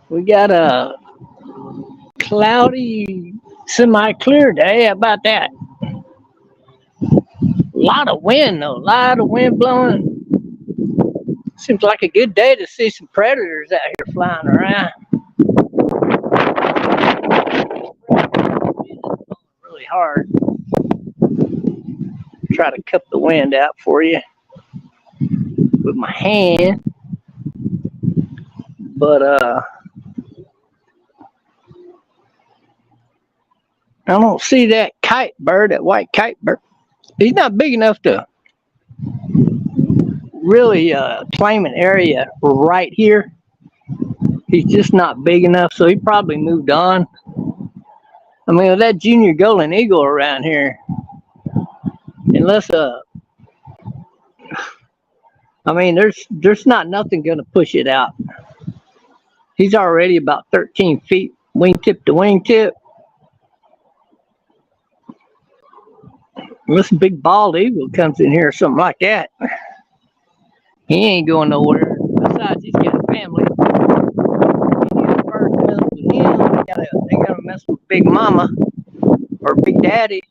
We got a cloudy, semi-clear day. How about that? A lot of wind though. A lot of wind blowing. Seems like a good day to see some predators out here flying around. Really hard. Try to cup the wind out for you with my hand, but I don't see that kite bird, that white kite bird. He's not big enough to really claim an area right here. He's just not big enough, so he probably moved on. I mean, with that junior golden eagle around here, unless I mean, there's not nothing gonna push it out. He's already about 13 feet wingtip to wingtip. Unless a big bald eagle comes in here or something like that, he ain't going nowhere. Besides, he's got a family. Any bird comes with him, they gotta mess with Big Mama or Big Daddy.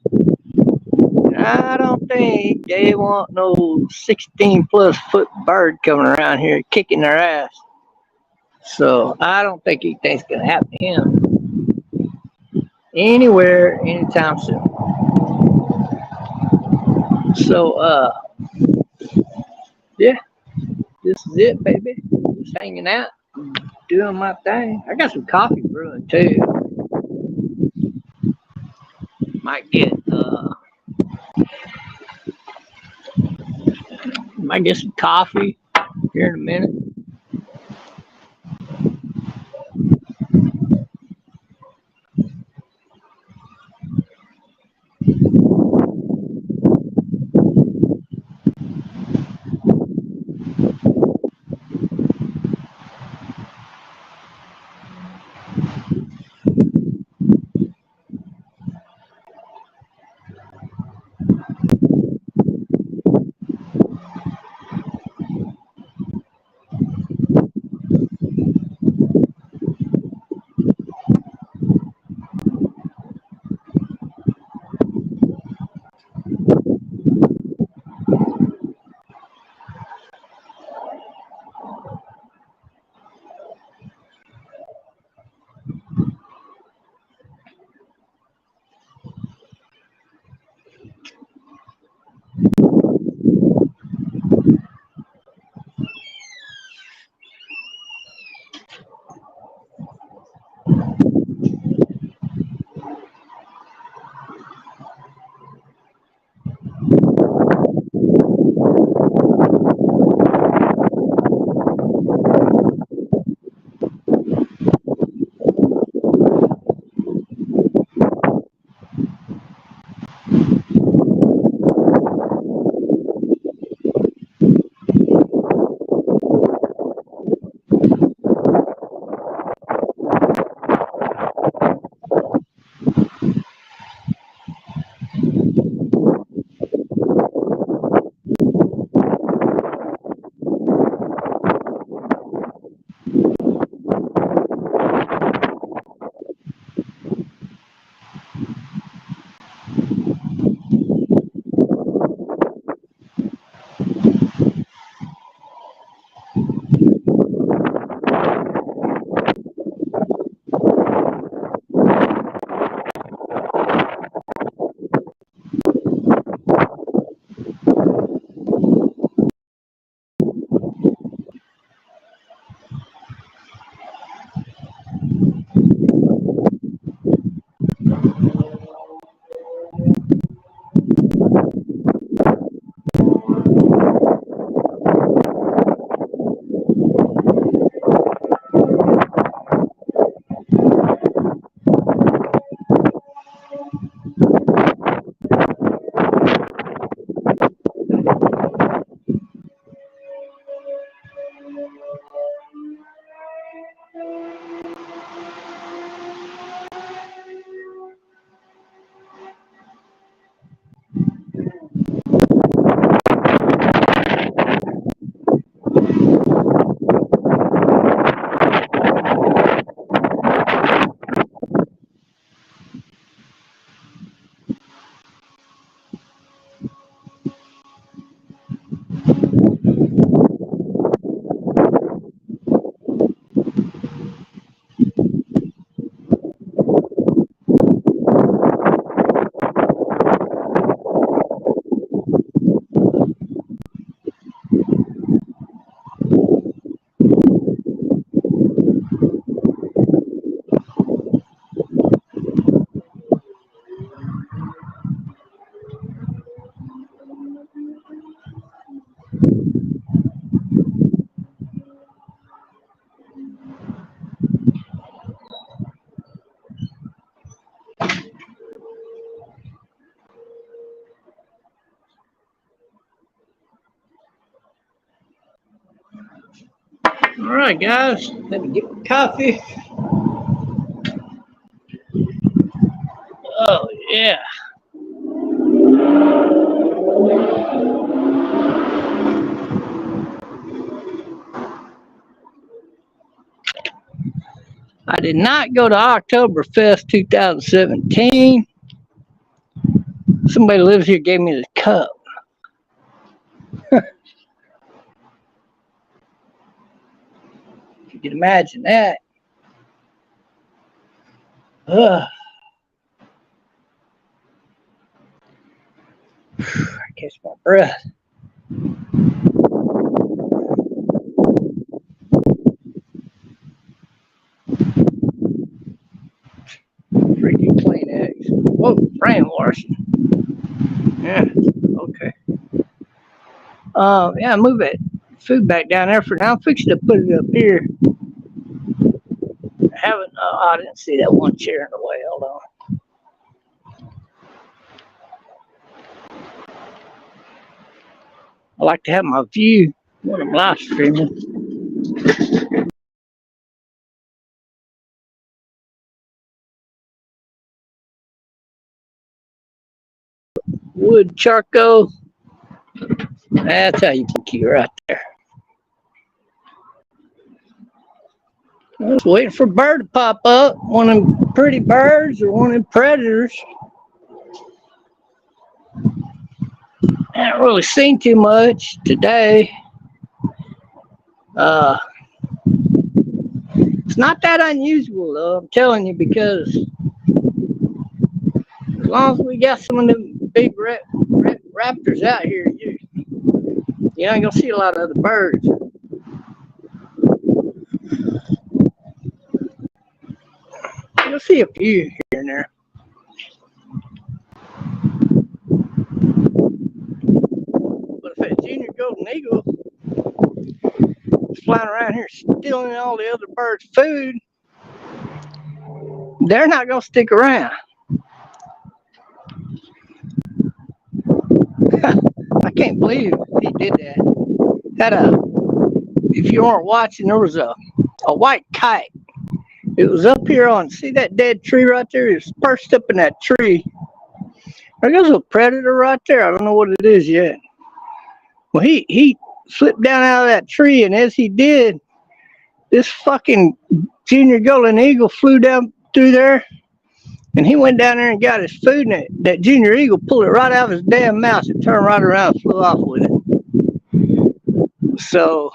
I don't think they want no 16 plus foot bird coming around here kicking their ass. So I don't think anything's gonna happen to him anywhere anytime soon. So yeah, this is it, baby. Just hanging out, doing my thing. I got some coffee brewing too. Might get some coffee here in a minute. All right, guys, let me get my coffee. Oh, yeah. I did not go to Oktoberfest 2017. Somebody lives here gave me this cup. If you can imagine that. Ugh. I catch my breath. Freaking Kleenex. Whoa, brainwashing. Yeah, okay. Yeah, move that food back down there for now. I'm fixing to put it up here. I haven't, I didn't see that one chair in the way. Hold on. I like to have my view when I'm live streaming. Wood charcoal. That's how you put it right there. I was waiting for a bird to pop up. One of them pretty birds or one of them predators. I haven't really seen too much today. It's not that unusual though, I'm telling you, because as long as we got some of them big raptors out here, you ain't gonna see a lot of other birds. You'll see a few here and there. But if that junior golden eagle is flying around here stealing all the other birds' food, they're not gonna stick around. I can't believe he did that. If you weren't watching, there was a white kite. It was up here on, see that dead tree right there? It was perched up in that tree. There goes a predator right there. I don't know what it is yet. Well, he slipped down out of that tree, and as he did, this fucking junior golden eagle flew down through there, and he went down there and got his food, and that junior eagle pulled it right out of his damn mouth and turned right around and flew off with it. So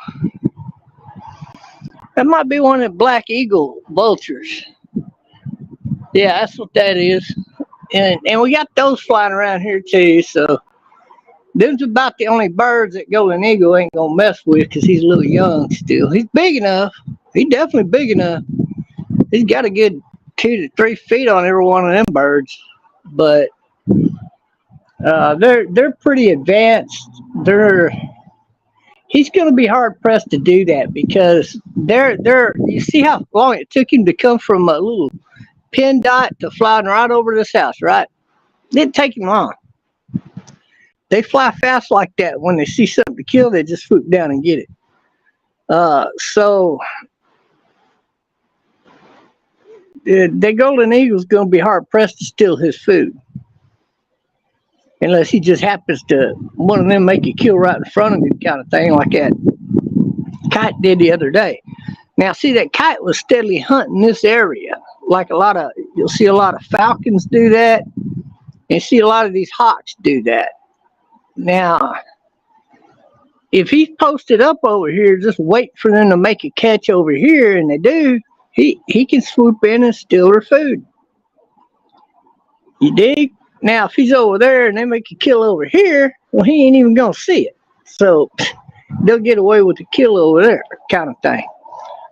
that might be one of the black eagle vultures. Yeah, that's what that is. And we got those flying around here too. So them's about the only birds that golden eagle ain't gonna mess with, because he's a little young still. He's big enough. He's definitely big enough. He's got a good 2 to 3 feet on every one of them birds. But they're pretty advanced. He's going to be hard pressed to do that, because you see how long it took him to come from a little pin dot to flying right over this house, right? It didn't take him long. They fly fast like that. When they see something to kill, they just swoop down and get it. So the golden eagle's going to be hard pressed to steal his food, unless he just happens to, one of them make a kill right in front of him, kind of thing, like that kite did the other day. Now, see, that kite was steadily hunting this area. Like you'll see a lot of falcons do that, and see a lot of these hawks do that. Now, if he's posted up over here, just wait for them to make a catch over here, and they do, he can swoop in and steal their food. You dig? Now, if he's over there and they make a kill over here, well, he ain't even gonna see it. So they'll get away with the kill over there, kind of thing.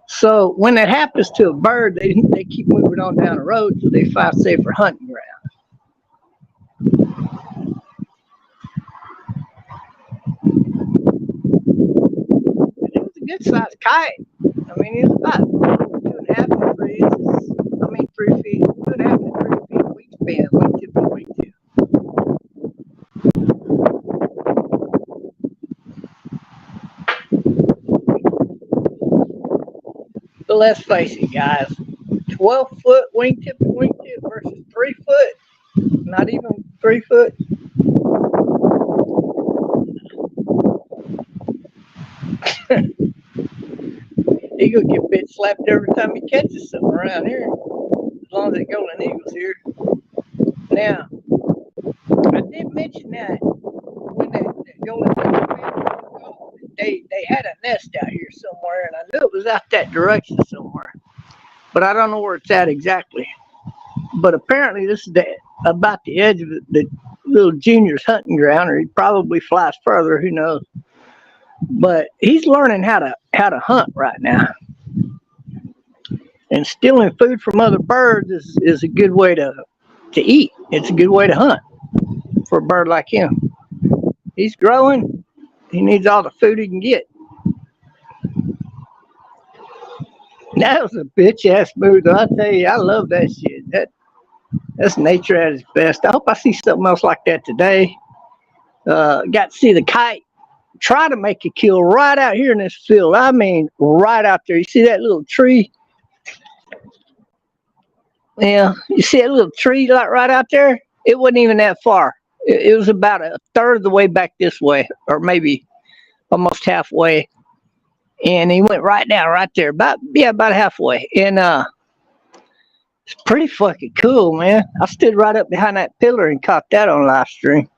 So when that happens to a bird, they keep moving on down the road so they find safer hunting ground. And it was a good sized kite. I mean, it was about 2.5 degrees. 3 feet, 2.5 to 3 feet wingspan, wingtip to wingtip. But let's face it, guys. 12-foot wingtip to wingtip versus 3 foot. Not even 3 foot. Eagle get bit slapped every time he catches something around here. As long as the golden eagle's here. Now, I did mention that when the golden eagle, they had a nest out here somewhere, and I knew it was out that direction somewhere. But I don't know where it's at exactly. But apparently this is about the edge of the little junior's hunting ground, or he probably flies further, who knows. But he's learning how to hunt right now. And stealing food from other birds is a good way to eat. It's a good way to hunt for a bird like him. He's growing. He needs all the food he can get. That was a bitch ass move, though. I tell you, I love that shit. That's nature at its best. I hope I see something else like that today. Got to see the kite try to make a kill right out here in this field. I mean, right out there. You see that little tree? Yeah, you see that little tree like right out there? It wasn't even that far. It was about a third of the way back this way, or maybe almost halfway. And he went right down right there, about halfway. And it's pretty fucking cool, man. I stood right up behind that pillar and caught that on live stream.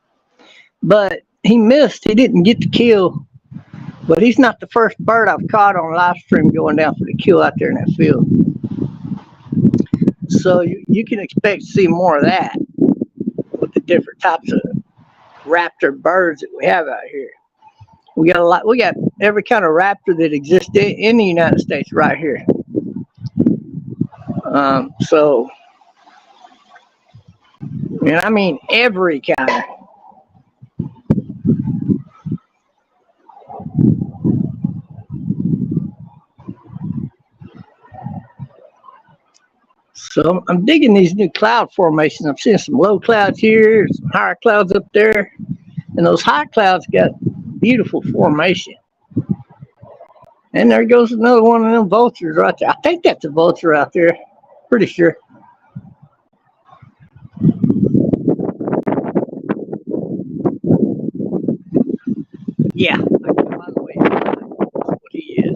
But he missed. He didn't get the kill. But he's not the first bird I've caught on live stream going down for the kill out there in that field. So you can expect to see more of that with the different types of raptor birds that we have out here. We got a lot. We got every kind of raptor that exists in the United States right here. So, and I mean every kind. So I'm digging these new cloud formations. I'm seeing some low clouds here, some higher clouds up there, and those high clouds got beautiful formation. And there goes another one of them vultures right there. I think that's a vulture out there. Pretty sure. Yeah, by the way, that's what he is.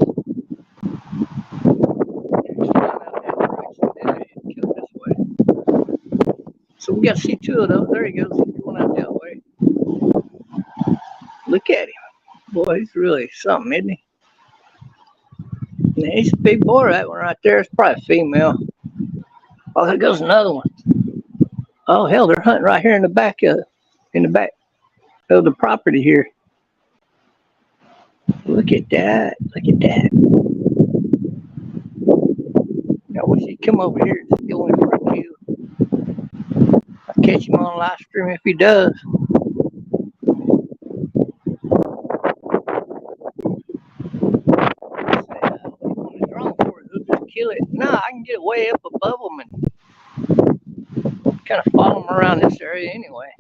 So we got to see two of those. There he goes. He's going out that way. Look at him. Boy, he's really something, isn't he? Yeah, he's a big boy, that one right there. It's probably a female. Oh, there goes another one. Oh hell, they're hunting right here in the back of the property here. Look at that. Look at that. I wish he'd come over here and just go in for a kill. I'll catch him on live stream if he does. Kill it. No, I can get way up above them and kind of follow them around this area anyway.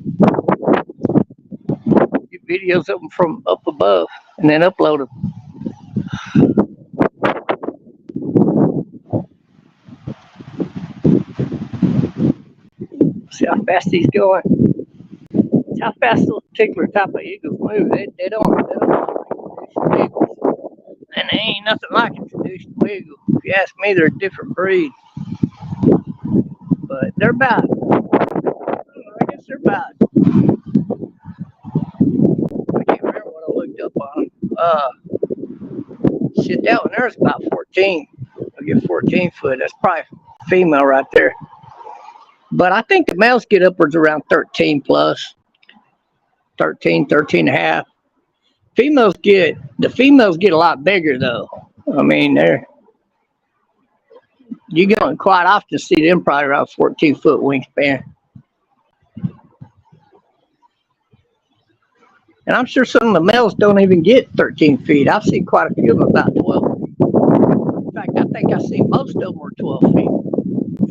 Get videos of them from up above and then upload them. See how fast he's going. See how fast those particular type of eagles move. They don't like eagles. And they ain't nothing like a traditional eagle. If you ask me, they're a different breed. But they're about, I guess they're about, I can't remember what I looked up on. Shit, that one there's about 14. I'll get 14 foot. That's probably female right there. But I think the males get upwards around 13 plus. 13 and a half. The females get a lot bigger though. I mean, you're going to quite often see them probably around 14-foot wingspan. And I'm sure some of the males don't even get 13 feet. I've seen quite a few of them about 12 feet. In fact, I think I've seen most of them are 12 feet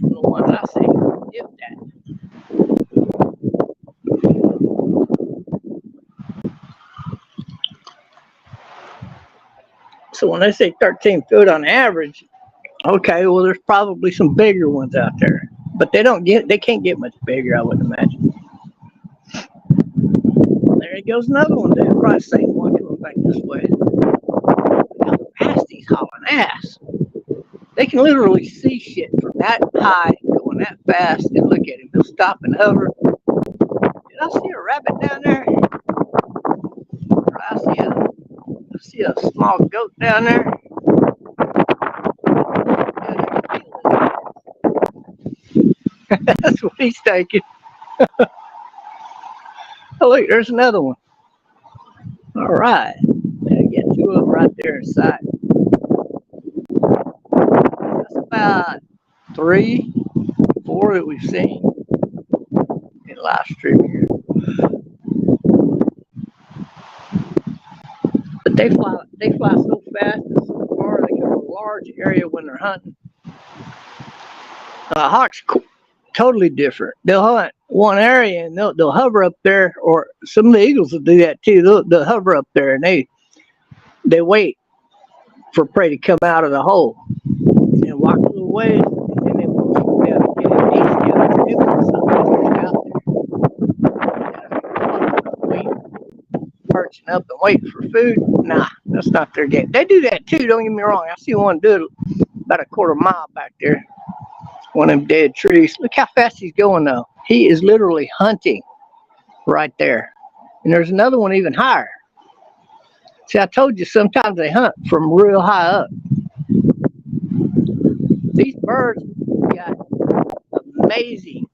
from the ones I see. If that. So when they say 13 foot on average, Okay, well, there's probably some bigger ones out there, but they can't get much bigger, I would imagine. There goes another one. They're probably the same one coming back this way. Look how fast he's hauling ass. They can literally see shit from that high, going that fast, and look at him. He'll stop and hover. Did I see a rabbit down there? Or I see a small goat down there. That's what he's taking. Oh, look, there's another one. All right. I got two of them right there in sight. That's about 3, 4 that we've seen in live stream here. But they fly so fast and so far, they cover a large area when they're hunting. Hawks totally different. They'll hunt one area and they'll hover up there, or some of the eagles will do that too. They'll hover up there and they wait for prey to come out of the hole and walk a little ways, and then we'll swoop down and get it. These guys, they want something out there. Perching up and waiting for food. Nah, that's not their game. They do that too, don't get me wrong. I see one do it about a quarter mile back there. One of them dead trees. Look how fast he's going though. He is literally hunting right there. And there's another one even higher. See, I told you sometimes they hunt from real high up. These birds got amazing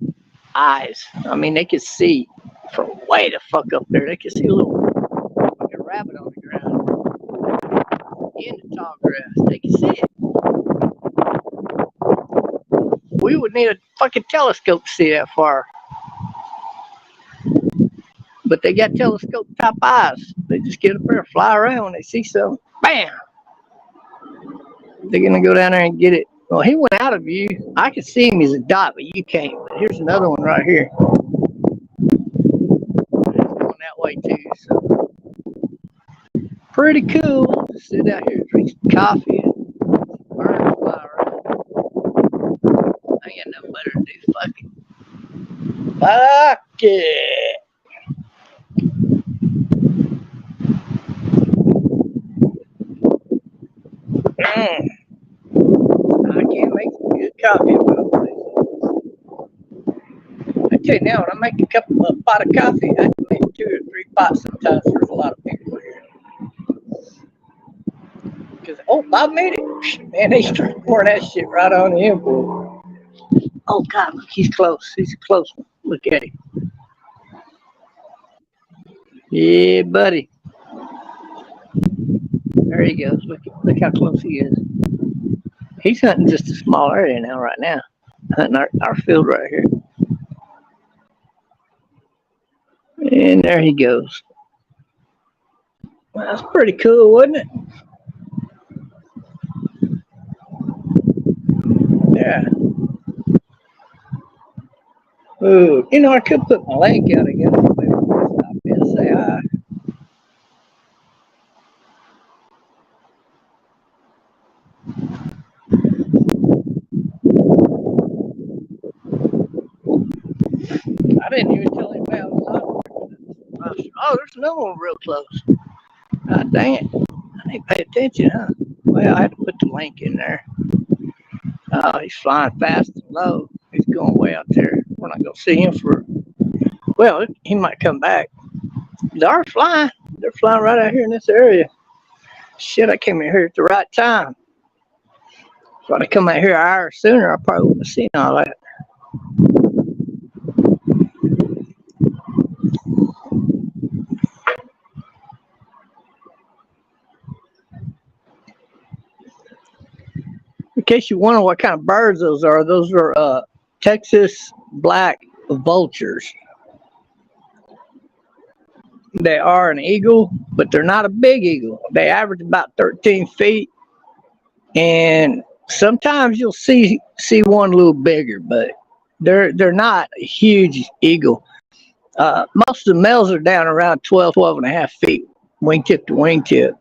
eyes. I mean, they can see from way the fuck up there. They can see a little like a rabbit on the ground in the tall grass. They can see it. We would need a fucking telescope to see that far. But they got telescope type eyes. They just get up there and fly around when they see something. Bam! They're going to go down there and get it. Well, he went out of view. I could see him as a dot, but you can't. But here's another one right here. It's going that way too. So pretty cool. Sit out here and drink some coffee and birds fly around. I ain't got nothing better to do. Fuck it. Fuck it. I can't make some good coffee in my place. I tell you now, when I make a pot of coffee, I can make 2 or 3 pots sometimes. There's a lot of people here. Because, oh, Bob made it. Man, he's pouring that shit right on the import. Oh, God, look, he's close. He's a close one. Look at him. Yeah, buddy. There he goes. Look how close he is. He's hunting just a small area now, right now. Hunting our field right here. And there he goes. Well, that's pretty cool, wasn't it? Yeah. Ooh, you know, I could put my link out again. Maybe stop and say hi. I didn't even tell anybody I was on. Oh, there's another one real close. God dang it. I didn't pay attention, huh? Well, I had to put the link in there. Oh, he's flying fast and low. He's going way out there. We're not going to see him for, well, he might come back. They are flying. They're flying right out here in this area. Shit, I came in here at the right time. If I'd have come out here an hour sooner, I probably wouldn't have seen all that. In case you wonder what kind of birds those are Texas black vultures. They are an eagle, but they're not a big eagle. They average about 13 feet, and sometimes you'll see one a little bigger, but they're not a huge eagle. Most of the males are down around 12 and a half feet, wingtip to wingtip.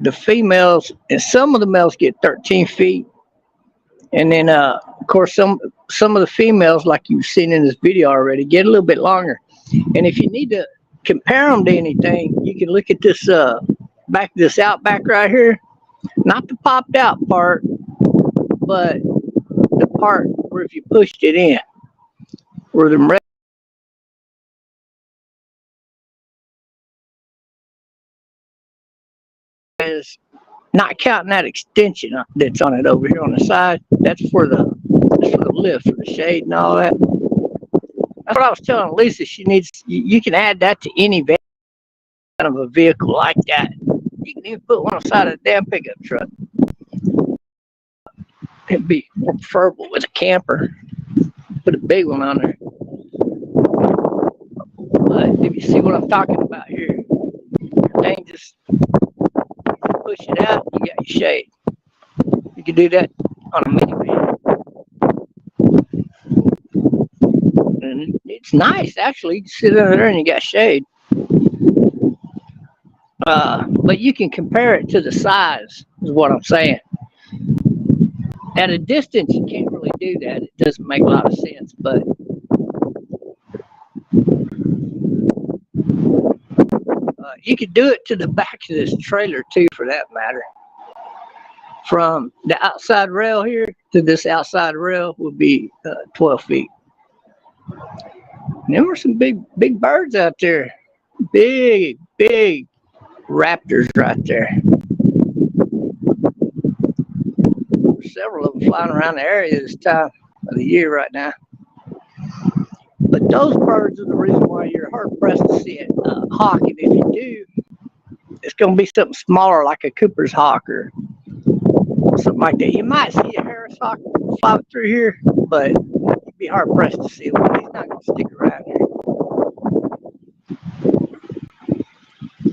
The females, and some of the males get 13 feet. And then, of course, some of the females, like you've seen in this video already, get a little bit longer. And if you need to compare them to anything, you can look at this this outback right here. Not the popped out part, but the part where if you pushed it in, where the is not counting that extension that's on it over here on the side. That's for the lift, for the shade and all that. That's what I was telling Lisa. She needs. You can add that to any van of a vehicle like that. You can even put one on the side of a damn pickup truck. It'd be more preferable with a camper. Put a big one on there. But if you see what I'm talking about here, thing just push it out, you got your shade. You can do that on a minivan. And it's nice, actually. You can sit under there and you got shade. But you can compare it to the size, is what I'm saying. At a distance, you can't really do that. It doesn't make a lot of sense, but you could do it to the back of this trailer, too, for that matter. From the outside rail here to this outside rail would be 12 feet. And there were some big birds out there. Big raptors right there. Several of them flying around the area this time of the year right now. But those birds are the reason why you're hard pressed to see it hawk. And if you do, it's going to be something smaller like a Cooper's hawk or something like that. You might see a Harris hawk fly through here, but you'd be hard pressed to see one. He's not going to stick around here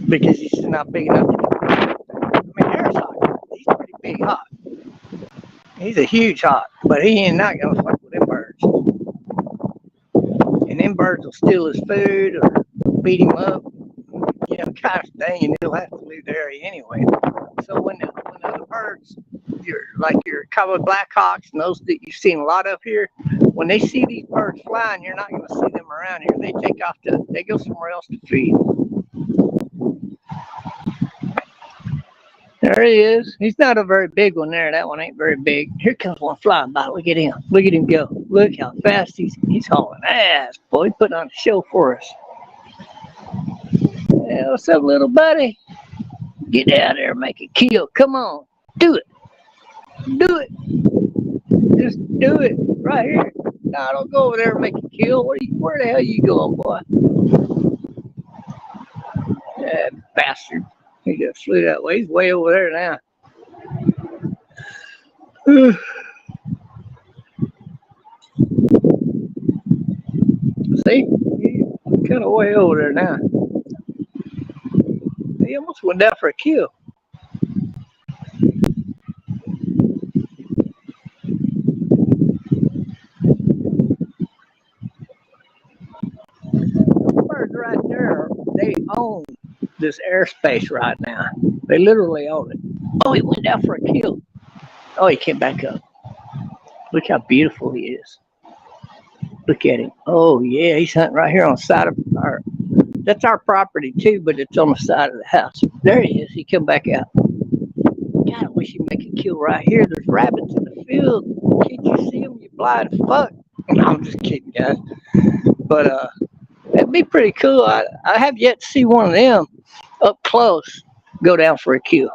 because he's not big enough to do it. I mean, Harris hawk, he's a pretty big hawk. He's a huge hawk, but he ain't not going to fuck with them birds. And them birds will steal his food or beat him up, you know, kind of thing, and he'll have to leave the area anyway. So when the other birds, your common black hawks and those that you've seen a lot of here, when they see these birds flying, you're not going to see them around here. They take off they go somewhere else to feed. There he is. He's not a very big one there. That one ain't very big. Here comes one flying by. Look at him. Look at him go. Look how fast he's hauling ass, boy. He's putting on a show for us. Hey, what's up, little buddy? Get out there and make a kill. Come on. Do it. Do it. Just do it. Right here. No, don't go over there and make a kill. Where the hell are you going, boy? That bastard. He just flew that way. He's way over there now. See? He's kind of way over there now. He almost went down for a kill. The birds right there, they own this airspace right now. They literally own it. Oh, he went down for a kill. Oh, he came back up. Look how beautiful he is. Look at him. Oh, yeah, he's hunting right here on the side of our... That's our property, too, but it's on the side of the house. There he is. He come back out. God, I wish he'd make a kill right here. There's rabbits in the field. Can't you see them? You blind fuck. No, I'm just kidding, guys. But it'd be pretty cool. I have yet to see one of them up close go down for a kill.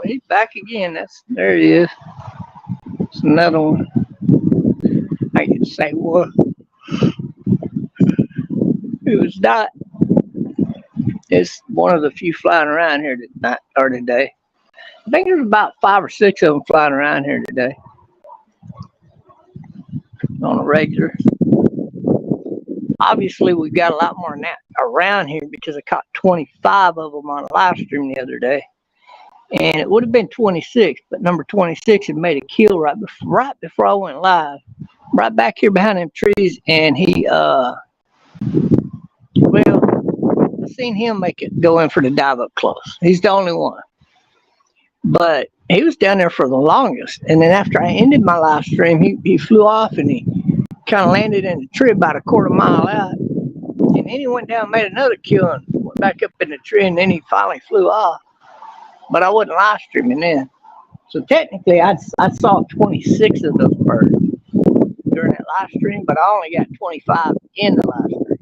He's back again. There he is. It's another one. I can say what. It was not. It's one of the few flying around here today. I think there's about 5 or 6 of them flying around here today. on a regular. Obviously, we've got a lot more than that around here because I caught 25 of them on a live stream the other day. And it would have been 26, but number 26 had made a kill right before I went live. Right back here behind them trees, and he, well, I've seen him make it go in for the dive up close. He's the only one. But he was down there for the longest. And then after I ended my live stream, he flew off and he kind of landed in the tree about a quarter mile out. And then he went down and made another kill and went back up in the tree, and then he finally flew off. But I wasn't live streaming then. So technically, I saw 26 of those birds during that live stream, but I only got 25 in the live stream.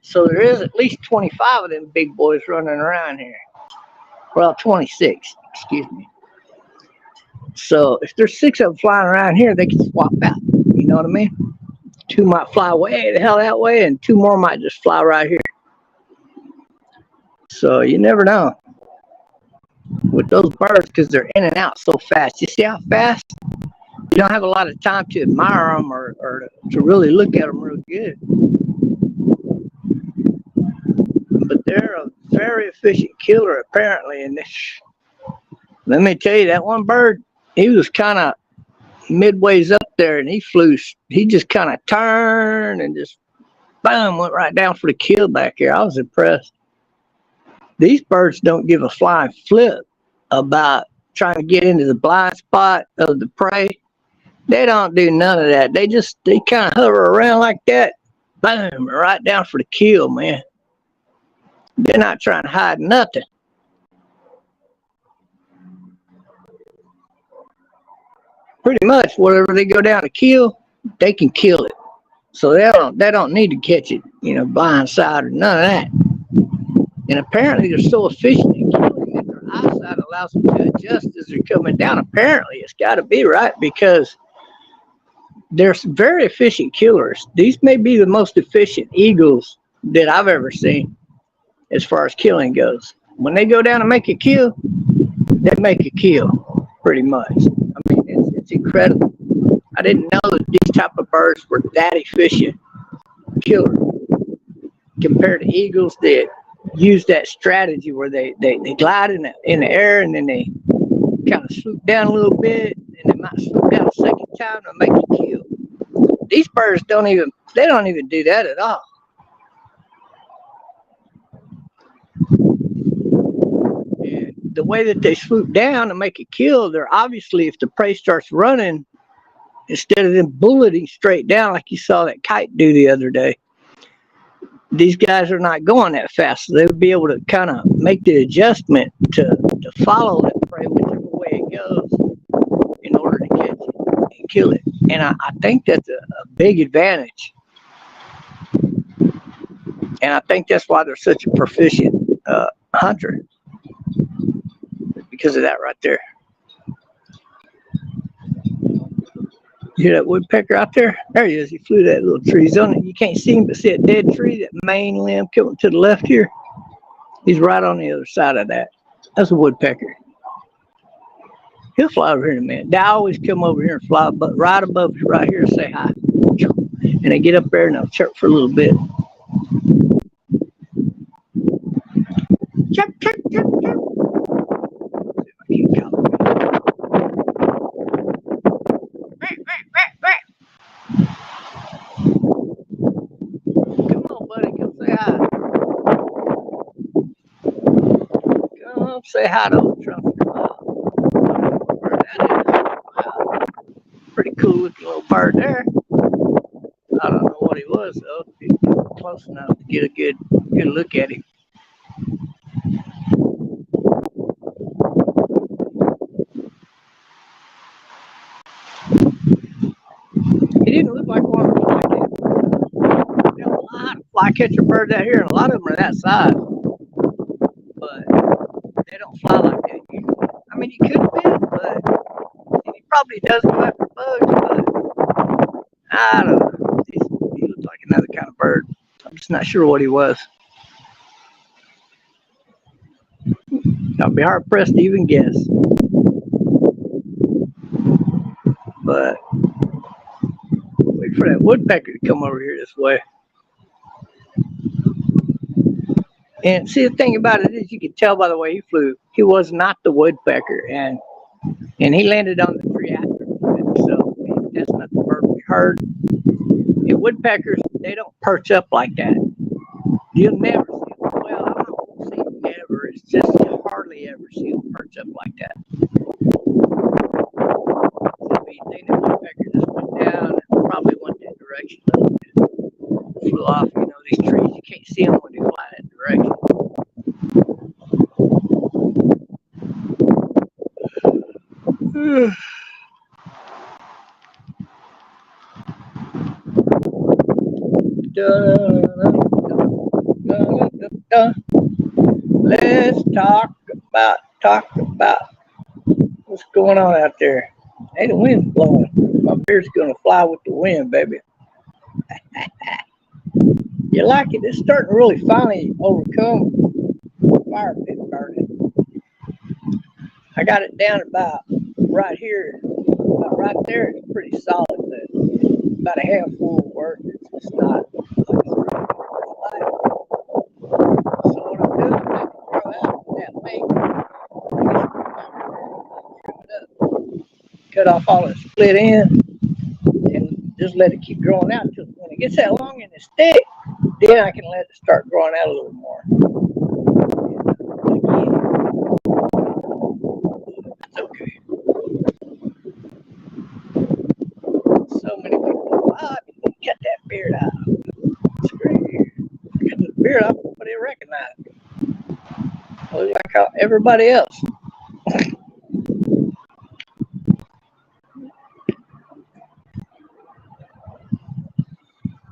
So there is at least 25 of them big boys running around here. Well, 26, excuse me. So if there's 6 of them flying around here, they can swap out. You know what I mean? 2 might fly way the hell that way, and 2 more might just fly right here. So you never know with those birds because they're in and out so fast. You see how fast? You don't have a lot of time to admire them or to really look at them real good. But they're a very efficient killer apparently. And let me tell you, that one bird, he was kind of midways up there and he just kind of turned and just boom, went right down for the kill back here. I was impressed. These birds don't give a flying flip about trying to get into the blind spot of the prey. They don't do none of that. They kind of hover around like that. Boom, right down for the kill, man. They're not trying to hide nothing. Pretty much whatever they go down to kill, they can kill it. So they don't need to catch it, blindside or none of that. And apparently they're so efficient in killing that their eyesight allows them to adjust as they're coming down. Apparently it's got to be right because they're very efficient killers. These may be the most efficient eagles that I've ever seen as far as killing goes. When they go down and make a kill, they make a kill pretty much. I mean, it's incredible. I didn't know that these type of birds were that efficient killers compared to eagles that use that strategy where they glide in the air and then they kind of swoop down a little bit and they might swoop down a second time to make a kill. These birds don't even do that at all. And the way that they swoop down to make a kill, they're obviously, if the prey starts running, instead of them bulleting straight down like you saw that kite do the other day, these guys are not going that fast. So they would be able to kind of make the adjustment to follow that prey whichever way it goes in order to catch it and kill it. And I think that's a big advantage. And I think that's why they're such a proficient hunter. Because of that right there. You hear that woodpecker out there? There he is. He flew that little tree zone. You can't see him, but see that dead tree, that main limb coming to the left here? He's right on the other side of that. That's a woodpecker. He'll fly over here in a minute. They always come over here and fly right above you, right here, and say hi. And they get up there and they'll chirp for a little bit. Chirp, chirp, chirp, chirp. Come on, buddy, come say hi. Come say hi to old Trumpster Bob. Where that is. Wow. Pretty cool looking little bird there. I don't know what he was though. He's close enough to get a good look at him. He didn't look like one of the flycatcher. There's a lot of flycatcher birds out here, and a lot of them are that size. But they don't fly like that usually. I mean, he could have been, but he probably does go after bugs, but I don't know. He looked like another kind of bird. I'm just not sure what he was. I'll be hard pressed to even guess. But for that woodpecker to come over here this way. And see, the thing about it is, you could tell by the way he flew, he was not the woodpecker, and he landed on the tree after. So that's not the bird we heard. And woodpeckers, they don't perch up like that. You'll never see them. Well, I don't say never. It's just you hardly ever see them perch up like that. So the woodpecker just went down and probably went that direction a little bit. Flew off. You know, these trees, you can't see them when they fly that direction. Let's talk about what's going on out there. Hey, the wind's blowing. My beard's gonna fly with the wind, baby. You like it? It's starting to really finally overcome the fire pit burning. I got it down about right here, about right there. It's pretty solid, but about a handful of work. It's not like so what I'm doing is I can throw out that length, cut off all the split ends, and just let it keep growing out until when it gets that long in the stick, then I can let it start growing out a little more. That's okay. So many people, Bob, you need to cut that beard out. Screw you. Cut the beard off, nobody will recognize me. Like everybody else.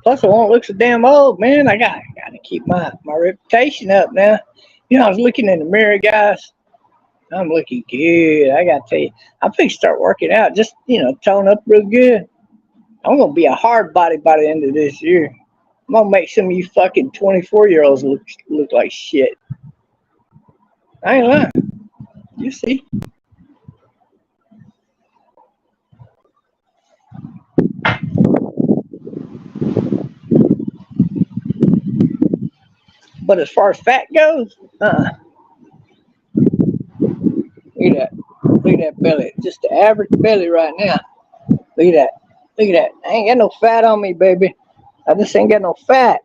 Plus, I won't look so damn old, man. I got to keep my reputation up now. You know, I was looking in the mirror, guys. I'm looking good. I got to tell you, I'm going to start working out. Just, you know, tone up real good. I'm going to be a hard body by the end of this year. I'm going to make some of you fucking 24-year-olds look like shit. I ain't lying. You see. But as far as fat goes, Look at that. Look at that belly. Just the average belly right now. Look at that. Look at that. I ain't got no fat on me, baby. I just ain't got no fat.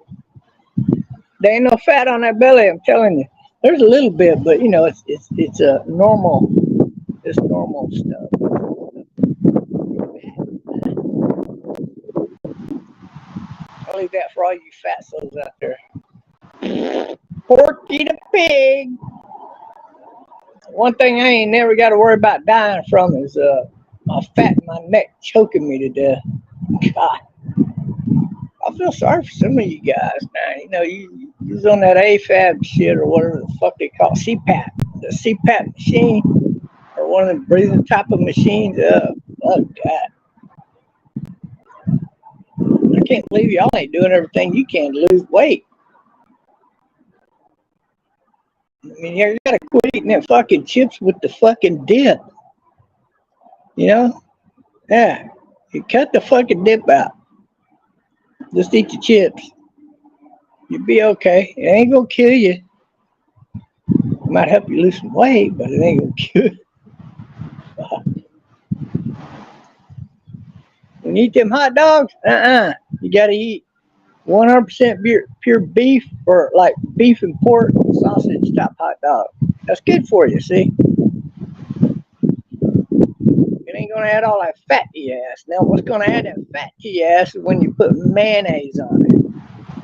There ain't no fat on that belly, I'm telling you. There's a little bit, but you know, it's a normal. It's normal stuff. I'll leave that for all you fat souls out there. Porky the pig. One thing I ain't never got to worry about dying from is my fat in my neck choking me to death. God, I feel sorry for some of you guys, man. You know, you was on that AFAB shit or whatever the fuck they call CPAP, the CPAP machine, or one of the breathing type of machines. Fuck that. I can't believe y'all ain't doing everything you can to lose weight. I mean, you gotta quit eating that fucking chips with the fucking dip. You know? Yeah. You cut the fucking dip out. Just eat the chips. You'll be okay. It ain't gonna kill you. It might help you lose some weight, but it ain't gonna kill you. When you eat them hot dogs, you gotta eat 100% pure beef, or like beef and pork sausage type hot dog. That's good for you, see? It ain't gonna add all that fat to your ass. Now, what's gonna add that fat to your ass is when you put mayonnaise on it,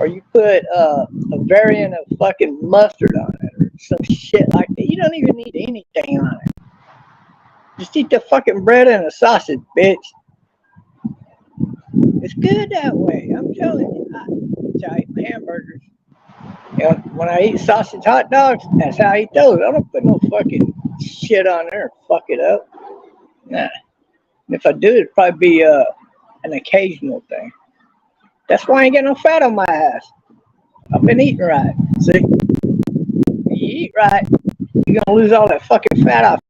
or you put a variant of fucking mustard on it, or some shit like that. You don't even need anything on it. Just eat the fucking bread and a sausage, bitch. It's good that way. I'm telling you. I eat my hamburgers. You know, when I eat sausage hot dogs, that's how I eat those. I don't put no fucking shit on there and fuck it up. Nah. And if I do, it'd probably be an occasional thing. That's why I ain't got no fat on my ass. I've been eating right. See? When you eat right, you're gonna lose all that fucking fat off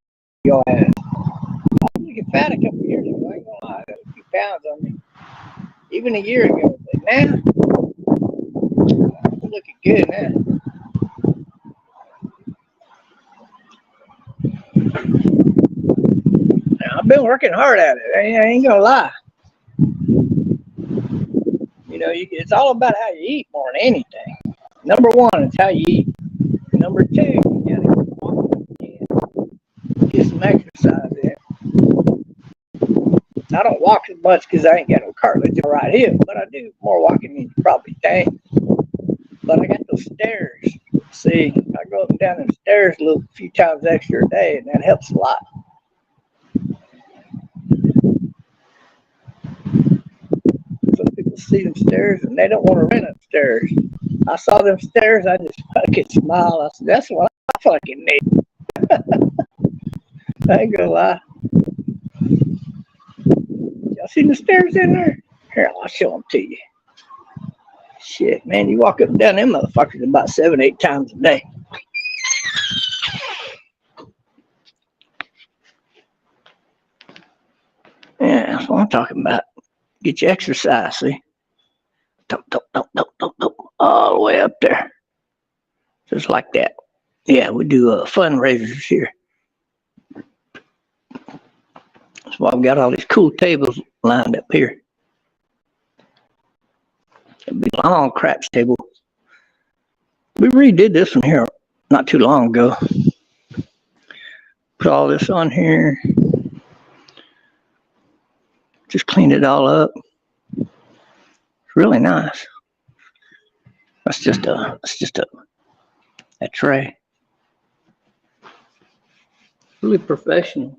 your ass. I was looking fat a couple years ago. I ain't gonna lie. I got a few pounds on me. even a year ago. But now, we're looking good now. Now, I've been working hard at it. I ain't gonna lie. You know, it's all about how you eat more than anything. Number one is how you eat. Number two, you gotta get some exercise in. I don't walk as much because I ain't got no cartilage in my right hip, but I do more walking than you probably think. But I got those stairs. See, I go up and down the stairs a few times extra a day, and that helps a lot. Some people see them stairs and they don't want to run upstairs. I saw them stairs, I just fucking smiled. I said, that's what I fucking need. I ain't gonna lie. Y'all see the stairs in there? Here, I'll show them to you. Shit, man, you walk up and down them motherfuckers about 7-8 times a day. Yeah, that's what I'm talking about. Get your exercise, see? Don't, all the way up there. Just like that. Yeah, we do fundraisers here. That's why I've got all these cool tables lined up here. It'd be a long craps table. We redid this one here not too long ago. Put all this on here. Just cleaned it all up. It's really nice. That's just a tray. Really professional.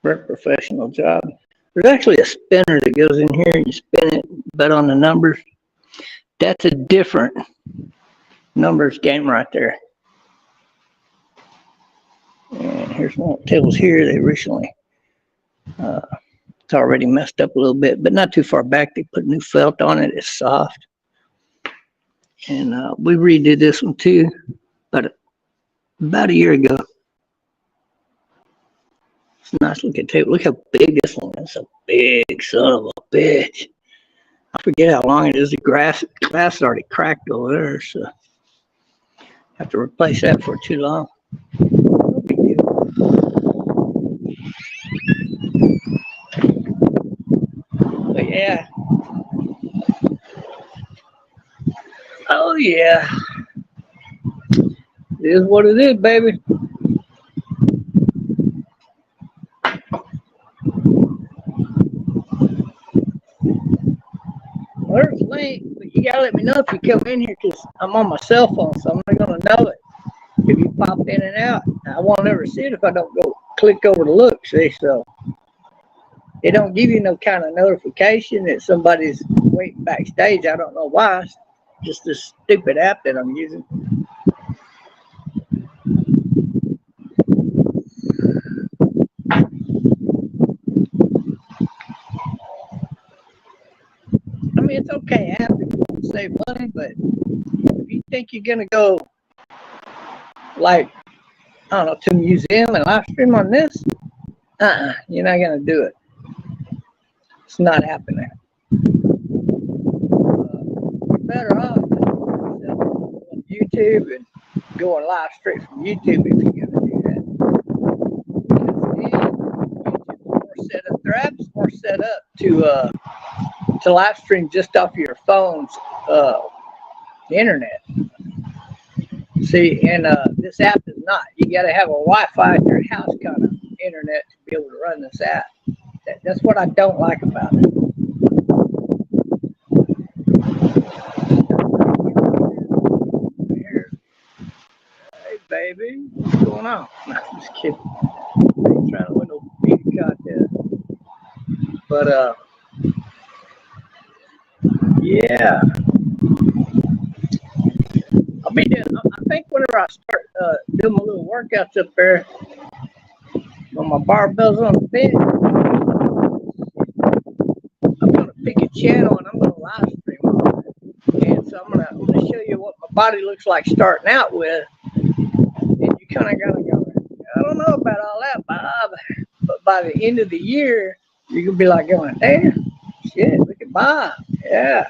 Very professional job. There's actually a spinner that goes in here and you spin it, bet on the numbers. That's a different numbers game right there. And here's one of the tables here. They recently, it's already messed up a little bit, but not too far back. They put new felt on it. It's soft. And we redid this one too, about a year ago. It's a nice looking table. Look how big this one is. A big son of a bitch. I forget how long it is. The glass already cracked over there, so I have to replace that for too long. No big deal. But yeah. Oh yeah. It is what it is, baby. There's a link, but you gotta let me know if you come in here because I'm on my cell phone, so I'm not gonna know it. If you pop in and out, I won't ever see it if I don't go click over to look, see, so it don't give you no kind of notification that somebody's waiting backstage. I don't know why. It's just this stupid app that I'm using. I mean, it's okay app if you want to save money, but if you think you're gonna go like, I don't know, to a museum and live stream on this, you're not gonna do it. It's not happening. You're better off on YouTube and going live straight from YouTube if you're gonna do that. YouTube's more set up. Their app's more set up to live stream just off your phone's internet. See, and this app is not. You got to have a Wi-Fi in your house kind of internet to be able to run this app. That's what I don't like about it. Here. Hey, baby, what's going on? No, I'm just kidding. I ain't trying to win no beauty contest. But yeah. I'll be doing, I think whenever I start doing my little workouts up there, when my barbell's on the bed, I'm going to pick a channel and I'm going to live stream on it. And so I'm gonna show you what my body looks like starting out with. And you kind of got to go, I don't know about all that, Bob, but by the end of the year, You could be like going, damn, shit, look at Bob. Yeah,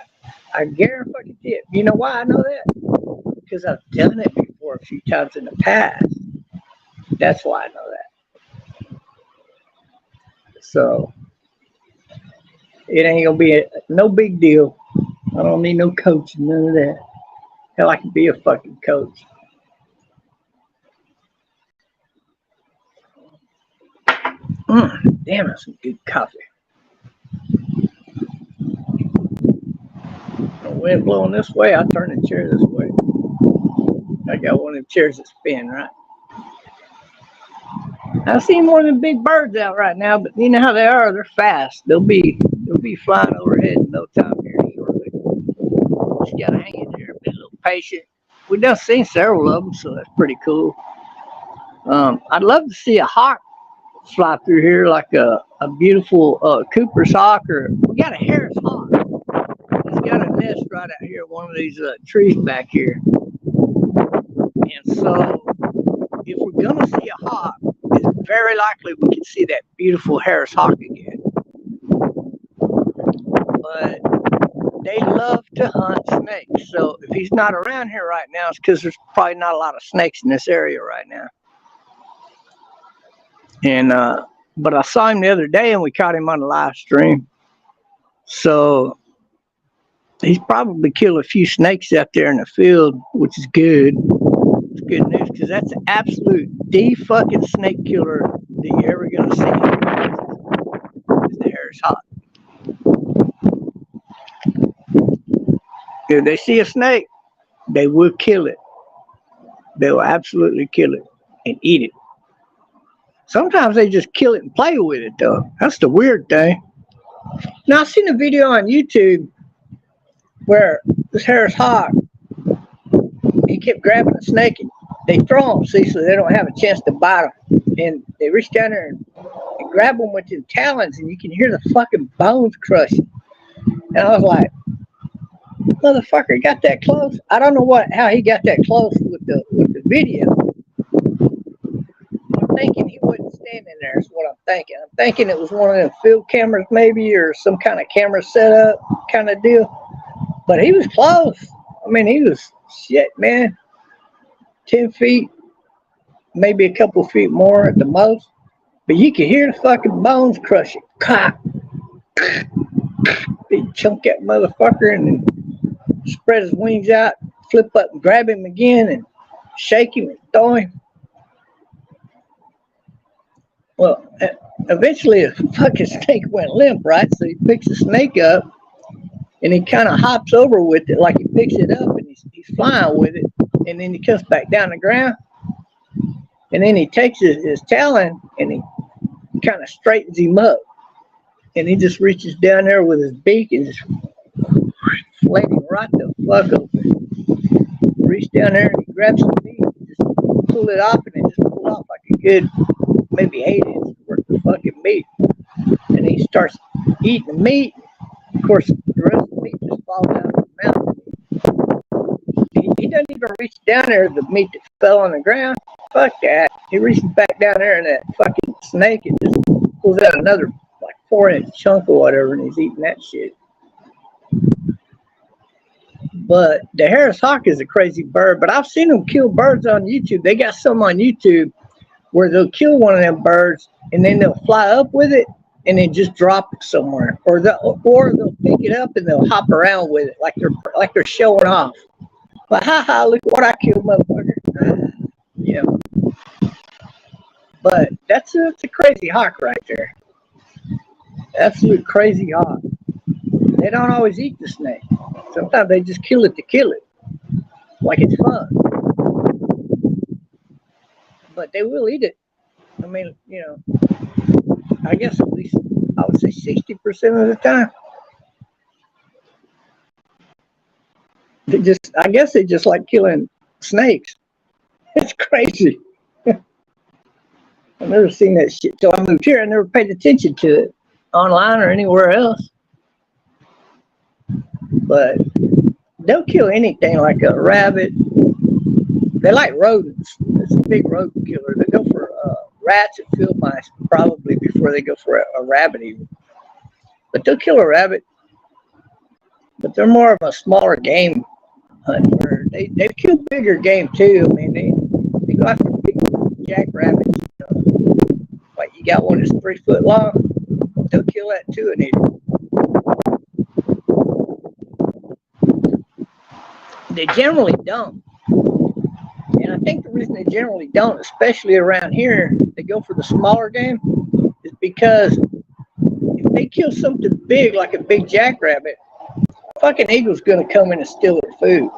I guarantee it. You know why I know that? Because I've done it before a few times in the past. That's why I know that. So it ain't gonna be no big deal. I don't need no coaching, none of that. Hell, I can be a fucking coach. Damn, that's some good coffee. The wind blowing this way, I turn the chair this way. I got one of them chairs that spin, right? I see more than big birds out right now, but you know how they are. They're fast. They'll be flying overhead in no time here shortly. Just gotta hang in there, be a little patient. We've done seen several of them, so that's pretty cool. I'd love to see a hawk fly through here, like a beautiful Cooper's hawk, or we got a Harris hawk. It's got a nest right out here, one of these trees back here. And so, if we're gonna see a hawk, it's very likely we can see that beautiful Harris hawk again. But they love to hunt snakes. So if he's not around here right now, it's because there's probably not a lot of snakes in this area right now. And but I saw him the other day, and we caught him on the live stream. So he's probably killed a few snakes out there in the field, which is good. It's good news, because that's an absolute fucking snake killer that you're ever gonna see. Is the Harris hawk. If they see a snake, they will kill it. They will absolutely kill it and eat it. Sometimes they just kill it and play with it, though. That's the weird thing. Now, I've seen a video on YouTube where this Harris hawk, he kept grabbing a snake, and they throw them, see, so they don't have a chance to bite them. And they reach down there and grab them with their talons, and you can hear the fucking bones crushing. And I was like, motherfucker got that close. I don't know how he got that close with the video. I'm thinking he wasn't standing there is what I'm thinking. I'm thinking it was one of them field cameras maybe, or some kind of camera setup kind of deal. But he was close. I mean, he was shit, man. 10 feet, maybe a couple feet more at the most. But you could hear the fucking bones crushing. Big chunk that motherfucker, and then spread his wings out, flip up and grab him again, and shake him and throw him. Well, eventually the fucking snake went limp, right? So he picks the snake up, and he kind of hops over with it, like he picks it up, and he's flying with it, and then he comes back down the ground, and then he takes his talon, and he kind of straightens him up, and he just reaches down there with his beak and just flat him right the fuck open. Reach down there and he grabs some meat, just pull it off, and it just pull off like a good maybe 8 inches worth of fucking meat. And he starts eating the meat. Of course, the rest of the meat just falls out of his mouth. He doesn't even reach down there, the meat that fell on the ground. Fuck that. He reaches back down there, and that fucking snake, and just pulls out another like 4-inch chunk or whatever, and he's eating that shit. But the Harris hawk is a crazy bird. But I've seen them kill birds on YouTube. They got some on YouTube where they'll kill one of them birds, and then they'll fly up with it and then just drop it somewhere, or they'll pick it up and they'll hop around with it like they're showing off. But haha, look what I killed, motherfucker. Yeah. But that's a crazy hawk right there. Absolute crazy hawk. They don't always eat the snake. Sometimes they just kill it to kill it, like it's fun. But they will eat it. I mean, you know, I guess at least I would say 60% of the time. I guess they just like killing snakes. It's crazy. I've never seen that shit till I moved here. I never paid attention to it online or anywhere else. But they'll kill anything, like a rabbit. They like rodents. It's a big rodent killer. They go for rats and field mice probably before they go for a rabbit even. but they'll kill a rabbit. But they're more of a smaller game hunter. They kill bigger game too. I mean, they go after big jackrabbits. You know? Like you got one that's 3 foot long, they'll kill that too and eat it. They generally don't. And I think the reason they generally don't, especially around here, they go for the smaller game, is because if they kill something big like a big jackrabbit, fucking eagle's gonna come in and steal their food,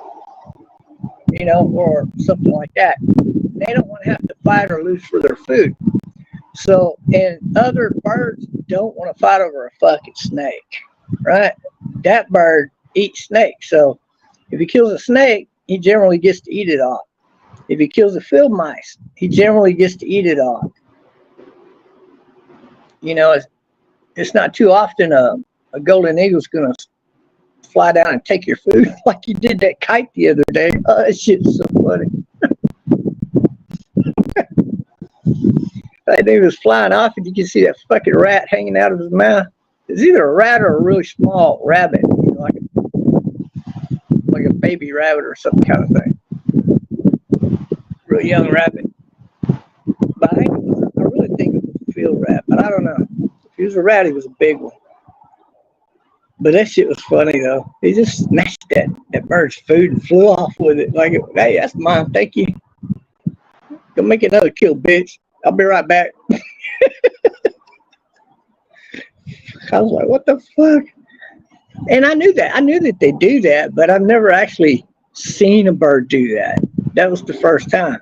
you know, or something like that. They don't want to have to fight or lose for their food. So, and other birds don't want to fight over a fucking snake, right? That bird eats snakes. So if he kills a snake, he generally gets to eat it off. If he kills a field mice, he generally gets to eat it off. You know, it's not too often a golden eagle's going to fly down and take your food like you did that kite the other day. Oh, that shit's so funny. That thing was flying off and you can see that fucking rat hanging out of his mouth. It's either a rat or a really small rabbit, you know, like a baby rabbit or some kind of thing. Real young rabbit. But I really think it was a field rat, but I don't know. If he was a rat, he was a big one. But that shit was funny though. He just snatched that bird's food and flew off with it. Like, hey, that's mine, thank you. Go make another kill, bitch. I'll be right back. I was like, what the fuck? And I knew that. I knew that they do that, but I've never actually seen a bird do that. That was the first time.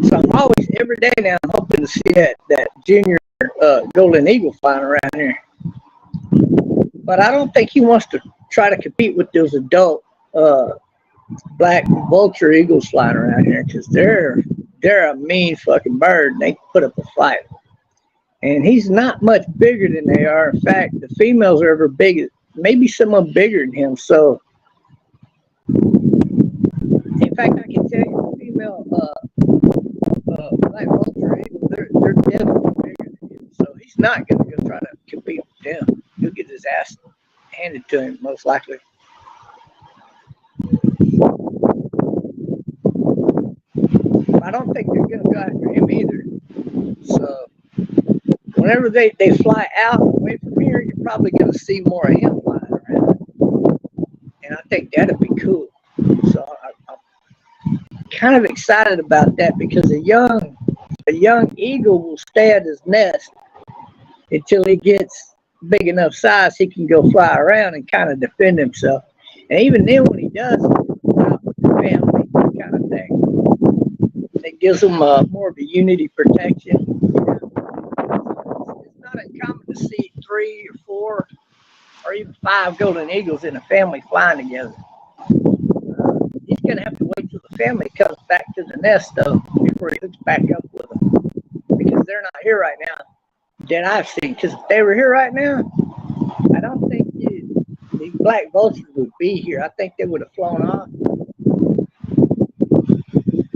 So I'm always, every day now, I'm hoping to see that junior golden eagle flying around here. But I don't think he wants to try to compete with those adult black vulture eagles flying around here because they're a mean fucking bird and they put up a fight. And he's not much bigger than they are. In fact, the females are ever big, maybe someone bigger than him. So, in fact, I can tell you, the female black vulture eagles, they're definitely bigger than him. So he's not going to go try to compete with them. He'll get his ass handed to him, most likely. I don't think they're going to go after him either. So, whenever they fly out away from here, you're probably going to see more of him flying around. And I think that'd be cool. So, I'm kind of excited about that because a young eagle will stay at his nest until he gets big enough size he can go fly around and kind of defend himself. And even then, when he does, out with the family kind of thing, it gives him more of a unity protection. It's not uncommon to see 3 or 4 or even 5 golden eagles in a family flying together. He's going to have to wait till the family comes back to the nest, though, before he hooks back up with them. Because they're not here right now that I've seen. Because if they were here right now, I don't think these black vultures would be here. I think they would have flown off.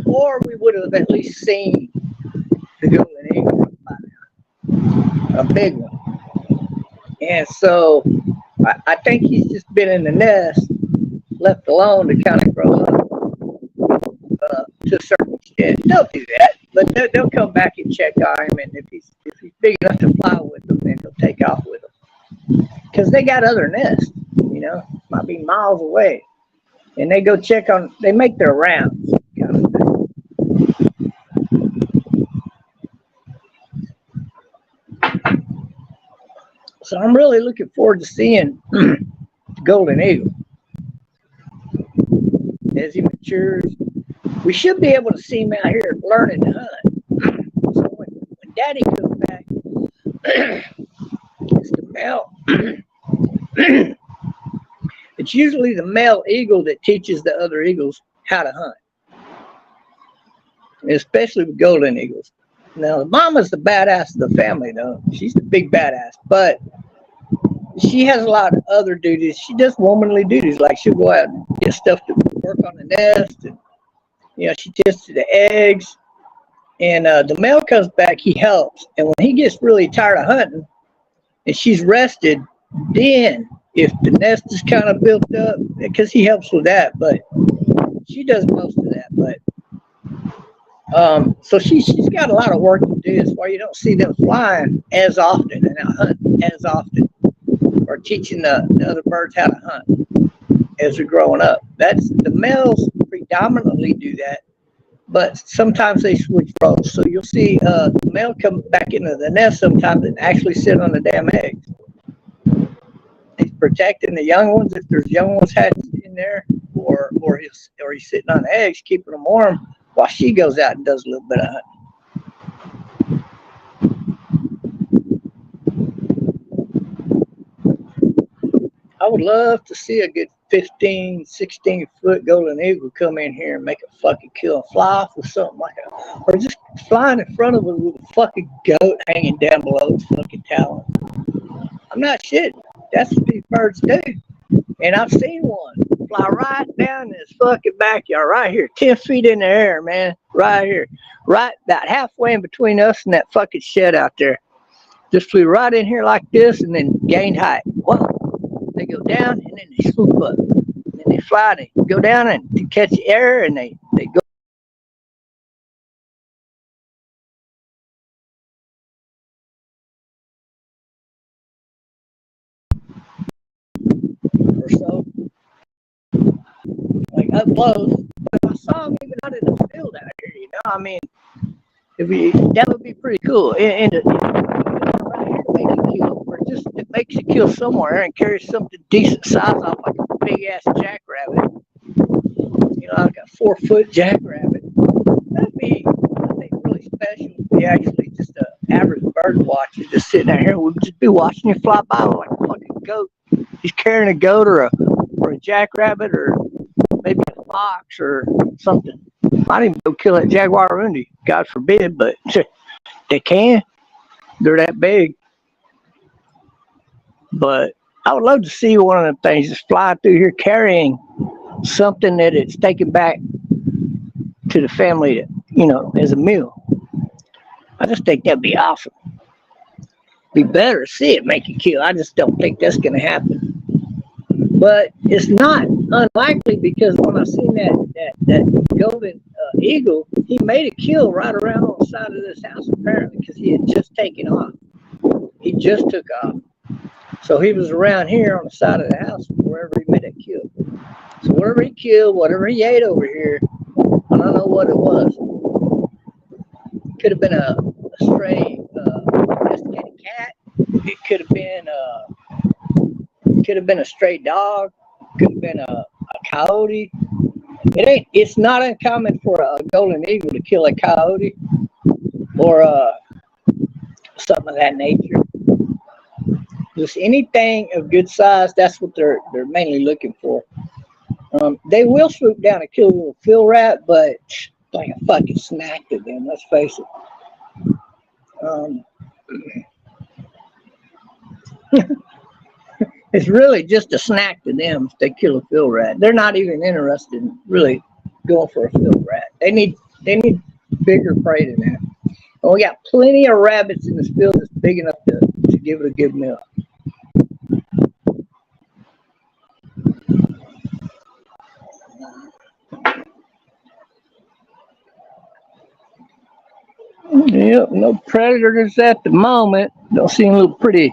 Or we would have at least seen the golden eagle by now. A big one. And so I think he's just been in the nest, left alone to kind of grow up to a certain extent. They'll do that, but they'll come back and check on him, and if he's big enough to fly with them, then he'll take off with them. Because they got other nests, you know, might be miles away, and they go check on. They make their rounds, kind of thing. So I'm really looking forward to seeing the golden eagle as he matures. We should be able to see him out here learning to hunt. So when Daddy comes back, it's the male. It's usually the male eagle that teaches the other eagles how to hunt, especially with golden eagles. Now, the mama's the badass of the family, though. She's the big badass, but she has a lot of other duties. She does womanly duties, like she'll go out and get stuff to work on the nest. And, you know, she tends to the eggs. And the male comes back, he helps. And when he gets really tired of hunting and she's rested, then if the nest is kind of built up, because he helps with that, but she does most of that. But so she's got a lot of work to do. That's why you don't see them flying as often and out hunting as often, or teaching the other birds how to hunt as they're growing up. That's the males predominantly do that. But sometimes they switch roles. So you'll see the male come back into the nest sometimes and actually sit on the damn eggs. He's protecting the young ones if there's young ones hatched in there, or he's sitting on the eggs keeping them warm while she goes out and does a little bit of hunting. I would love to see a good 15, 16-foot golden eagle come in here and make a fucking kill and fly off with something like that. Or just flying in front of it with a fucking goat hanging down below its fucking talons. I'm not shitting. That's what these birds do. And I've seen one fly right down this fucking backyard, right here, 10 feet in the air, man. Right here. Right about halfway in between us and that fucking shed out there. Just flew right in here like this and then gained height. Whoa. They go down and then they swoop up. And then they fly, they go down and to catch the air and they go. Or so. Like up close. But I saw them even out in the field out here, you know. I mean, that would be pretty cool. And right here to make a kill, or just it makes a kill somewhere and carries something decent size off, like a big ass jackrabbit. You know, like a 4-foot jackrabbit. That'd be, I think, really special if we actually just average bird watcher just sitting out here. We'd just be watching you fly by like a fucking goat. He's carrying a goat or a jackrabbit or maybe a fox or something. I'd even go kill that jaguarundi, God forbid, but they can. They're that big. But I would love to see one of them things just fly through here carrying something that it's taken back to the family, you know, as a meal. I just think that'd be awesome. Be better to see it make a kill. I just don't think that's going to happen. But it's not unlikely, because when I seen that golden eagle, he made a kill right around on the side of this house apparently, because he had just taken off. He just took off. So he was around here on the side of the house wherever he made that kill. So whatever he killed, whatever he ate over here, I don't know what it was. Could have been a stray domesticated cat. It could have been a stray dog. Could have been a coyote. It's not uncommon for a golden eagle to kill a coyote or something of that nature. Just anything of good size. That's what they're mainly looking for. They will swoop down and kill a little field rat, but it's like a fucking snack to them. Let's face it. It's really just a snack to them if they kill a field rat. They're not even interested in really going for a field rat. They need bigger prey than that. And we got plenty of rabbits in this field that's big enough to give it a good meal. Yep, no predators at the moment. Don't seem a little pretty.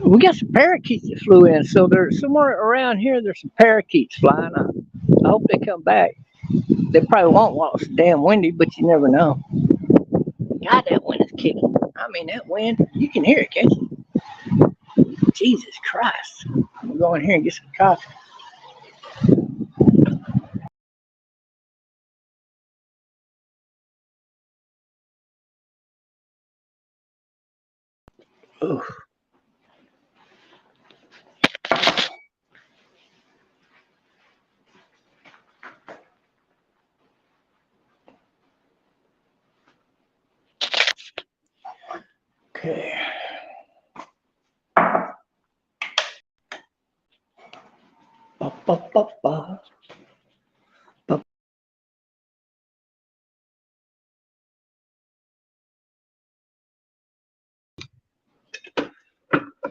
We got some parakeets that flew in, so there's somewhere around here. There's some parakeets flying. I hope they come back. They probably won't while it's damn windy, but you never know. God, that wind is kicking. I mean, that wind, you can hear it, can't you? Jesus Christ. I'm going to go in here and get some coffee. Ooh. Okay. Ba, ba, ba, ba.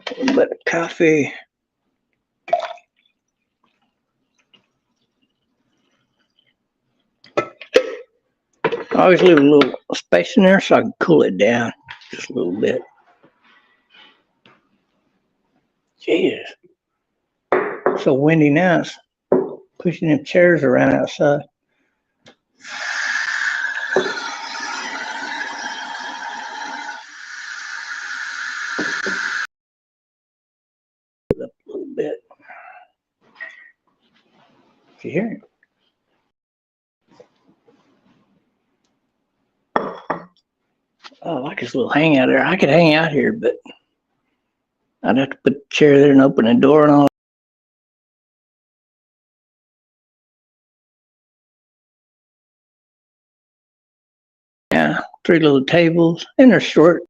A little bit of coffee. I always leave a little space in there so I can cool it down just a little bit. Jesus. So windy now. It's pushing them chairs around outside. Up a little bit. Can you hear it? Oh, I like this little hangout there. I could hang out here, but I'd have to put the chair there and open the door and all. Yeah, 3 little tables, and they're short.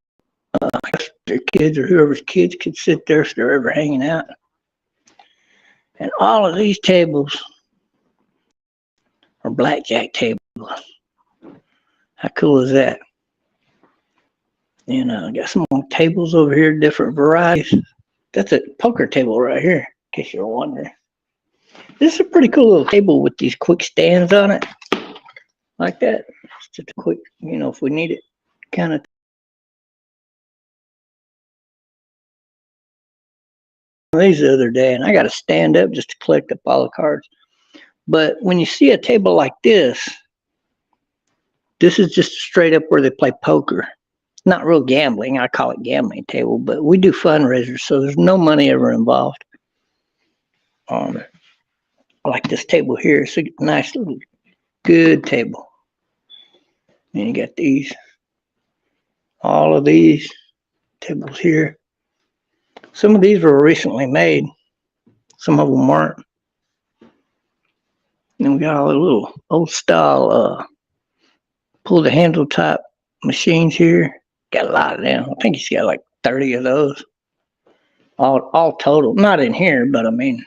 I guess their kids or whoever's kids could sit there if they're ever hanging out. And all of these tables are blackjack tables. How cool is that? And I got some more tables over here, different varieties. That's a poker table right here, in case you're wondering. This is a pretty cool little table with these quick stands on it, like that. It's just a quick, if we need it, kind of. These the other day, and I got to stand up just to collect up all the cards. But when you see a table like this is just straight up where they play poker. Not real gambling. I call it gambling table, but we do fundraisers, so there's no money ever involved. I like this table here. It's a nice little good table. And you got these, all of these tables here. Some of these were recently made. Some of them weren't. And we got all the little old style pull the handle type machines here. Got a lot of them. I think he's got like 30 of those. All total. Not in here, but I mean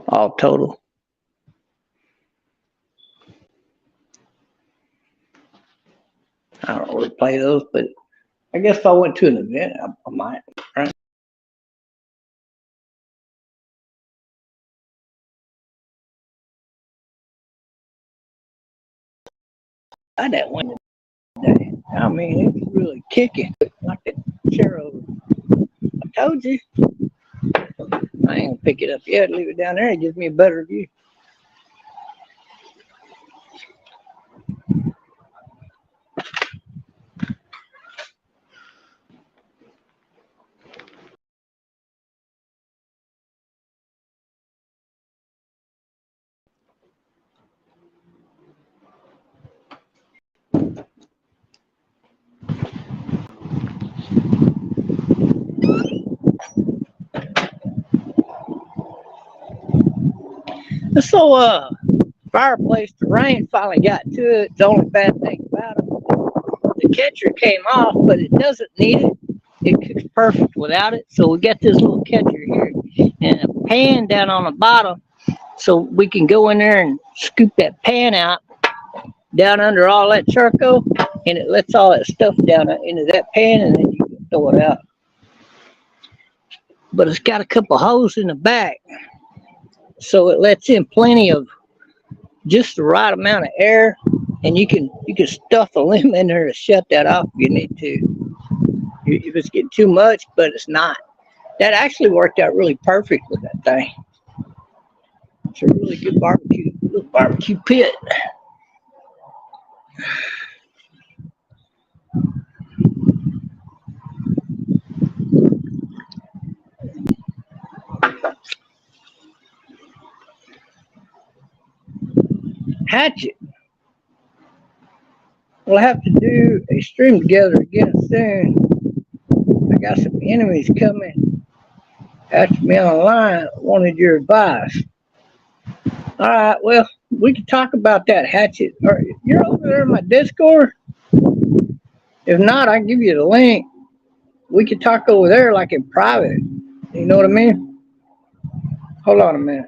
all total. I don't really play those, but I guess if I went to an event, I might. Right? I had that one today. I mean, it's really kicking. Like that chair over. I told you. I ain't gonna pick it up yet. Leave it down there. It gives me a better view. So, fireplace, the rain finally got to it. The only bad thing about it, the catcher came off, but it doesn't need it. It cooks perfect without it. So we got this little catcher here and a pan down on the bottom, so we can go in there and scoop that pan out down under all that charcoal, and it lets all that stuff down into that pan, and then you can throw it out. But it's got a couple holes in the back, so it lets in plenty of just the right amount of air, and you can stuff a limb in there to shut that off if you need to. If it's getting too much, but it's not. That actually worked out really perfect with that thing. It's a really good little barbecue pit. Hatchet. We'll have to do a stream together again soon. I got some enemies coming after me online. Wanted your advice. All right, well, we can talk about that hatchet. You're over there in my Discord? If not, I can give you the link. We can talk over there like in private. You know what I mean? Hold on a minute.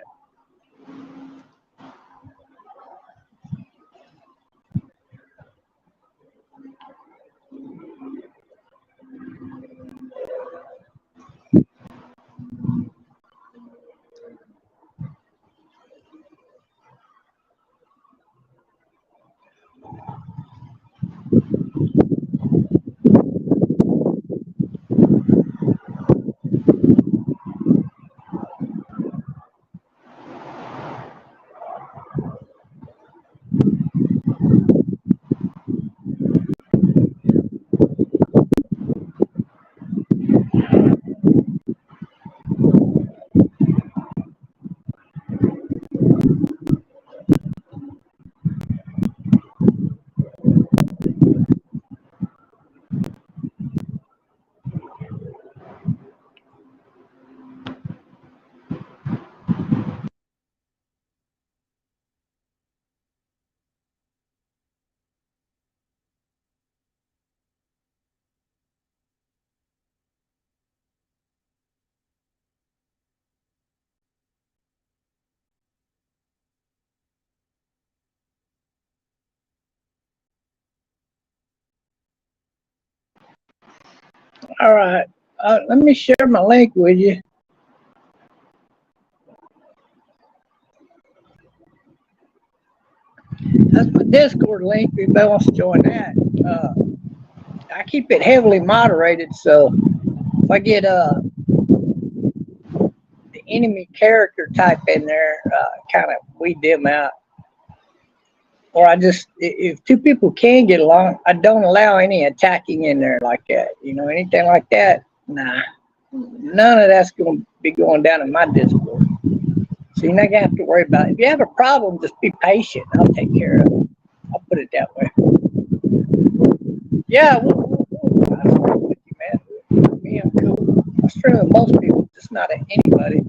All right. Let me share my link with you. That's my Discord link if anybody wants to join that. I keep it heavily moderated, so if I get the enemy character type in there, kind of weed them out. Or if two people can get along, I don't allow any attacking in there like that. Anything like that, nah. None of that's going to be going down in my Discord. So you're not going to have to worry about it. If you have a problem, just be patient. I'll take care of it. I'll put it that way. Yeah, I stream with you, man. Me, I'm cool. I stream with most people, just not at anybody.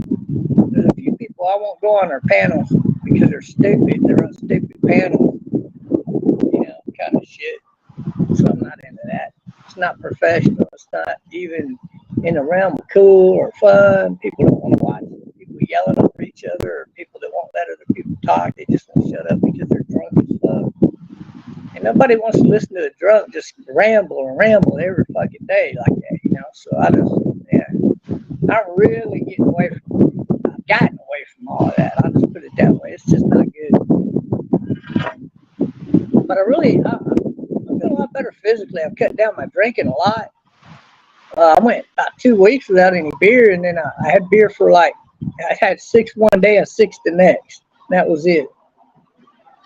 There's a few people I won't go on their panels because they're stupid. They're on stupid panels, kind of shit. So I'm not into that. It's not professional. It's not even in the realm of cool or fun. People don't want to watch it. People yelling over each other, or people that won't let other people talk. They just want to shut up because they're drunk as fuck. And nobody wants to listen to a drunk just ramble every fucking day like that, So I'm really getting away from. I've gotten away from all of that. I'll just put it that way. It's just not good. But I'm feeling a lot better physically. I've cut down my drinking a lot. I went about 2 weeks without any beer, and then I had beer for I had 6 one day and 6 the next. That was it.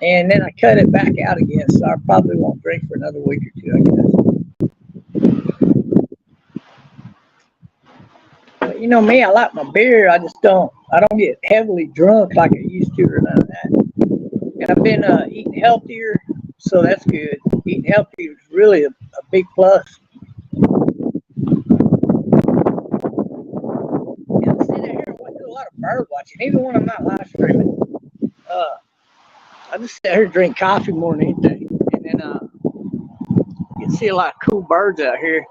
And then I cut it back out again, so I probably won't drink for another week or two, I guess. But me, I like my beer. I don't get heavily drunk like I used to or none of that. And I've been eating healthier, so that's good. Eating healthy is really a big plus. Yeah, I sit here and do a lot of bird watching, even when I'm not live streaming. I just sit here and drink coffee more than anything. And then you can see a lot of cool birds out here.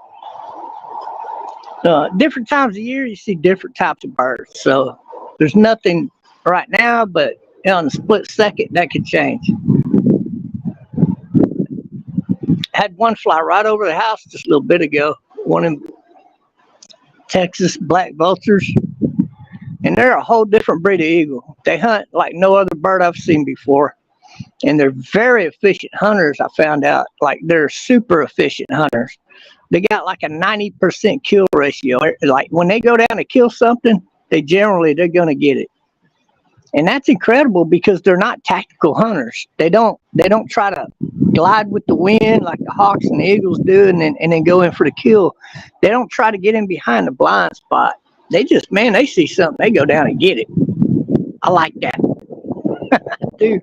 Different times of year, you see different types of birds. So there's nothing right now, but on a split second, that could change. Had one fly right over the house just a little bit ago. One of them Texas black vultures. And they're a whole different breed of eagle. They hunt like no other bird I've seen before. And they're very efficient hunters, I found out. Like, they're super efficient hunters. They got like a 90% kill ratio. Like, when they go down to kill something, they're going to get it. And that's incredible because they're not tactical hunters. They don't try to glide with the wind like the hawks and the eagles do and then go in for the kill. They don't try to get in behind the blind spot. They just, they see something, they go down and get it. I like that. Dude.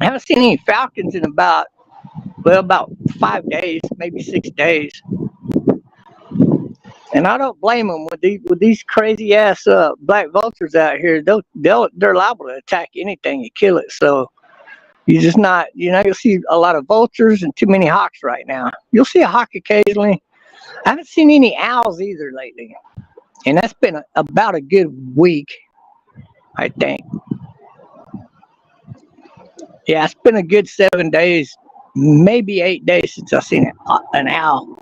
I haven't seen any falcons in about 5 days, maybe 6 days. And I don't blame them with these crazy ass black vultures out here. They're liable to attack anything and kill it. So you're not gonna see a lot of vultures and too many hawks right now. You'll see a hawk occasionally. I haven't seen any owls either lately, and that's been about a good week, I think. Yeah, it's been a good 7 days, maybe 8 days since I've seen an owl.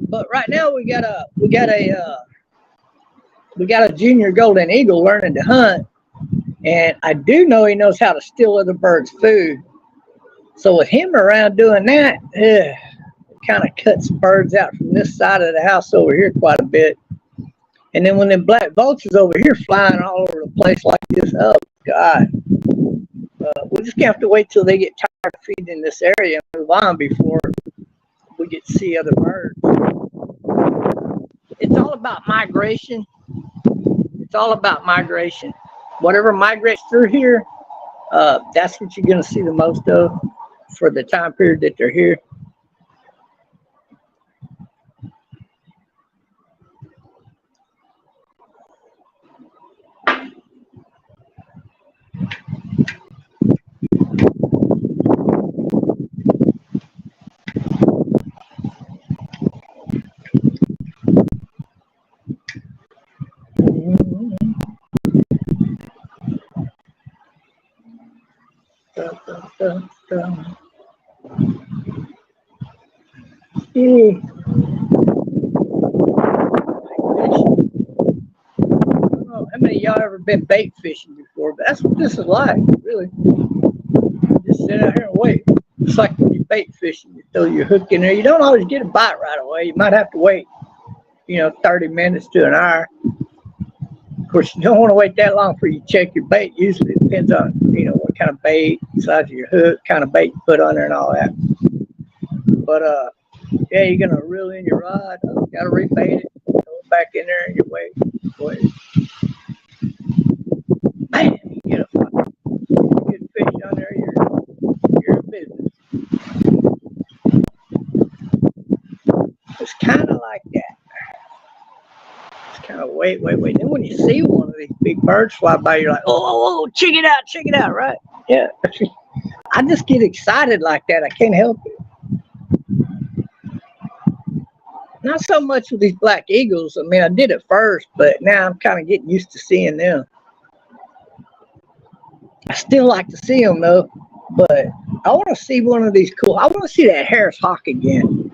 But right now we got a junior golden eagle learning to hunt, and I do know he knows how to steal other birds' food. So with him around doing that, it kind of cuts birds out from this side of the house over here quite a bit. And then when them black vultures over here flying all over the place like this, oh God, we're just gonna have to wait till they get tired of feeding in this area and move on before we get to see other birds. It's all about migration. It's all about migration. Whatever migrates through here, that's what you're going to see the most of for the time period that they're here. Yeah. How many of y'all ever been bait fishing before? But that's what this is like, really. Just sit out here and wait. It's like when you bait fishing, you throw your hook in there. You don't always get a bite right away. You might have to wait, 30 minutes to an hour. Of course, you don't want to wait that long before you check your bait. Usually it depends on, what kind of bait, size of your hook, kind of bait you put on there and all that. But, yeah, you're going to reel in your rod. Got to rebait it. Throw it back in there and you wait. Man, you get a good fish on there, you're in business. It's kind of like that. It's kind of wait. Then when you see one of these big birds fly by, you're like, oh, check it out, right? Yeah. I just get excited like that. I can't help it. Not so much with these black eagles. I mean, I did it first, but now I'm kind of getting used to seeing them. I still like to see them though, but I want to see one of these cool. I want to see that Harris hawk again.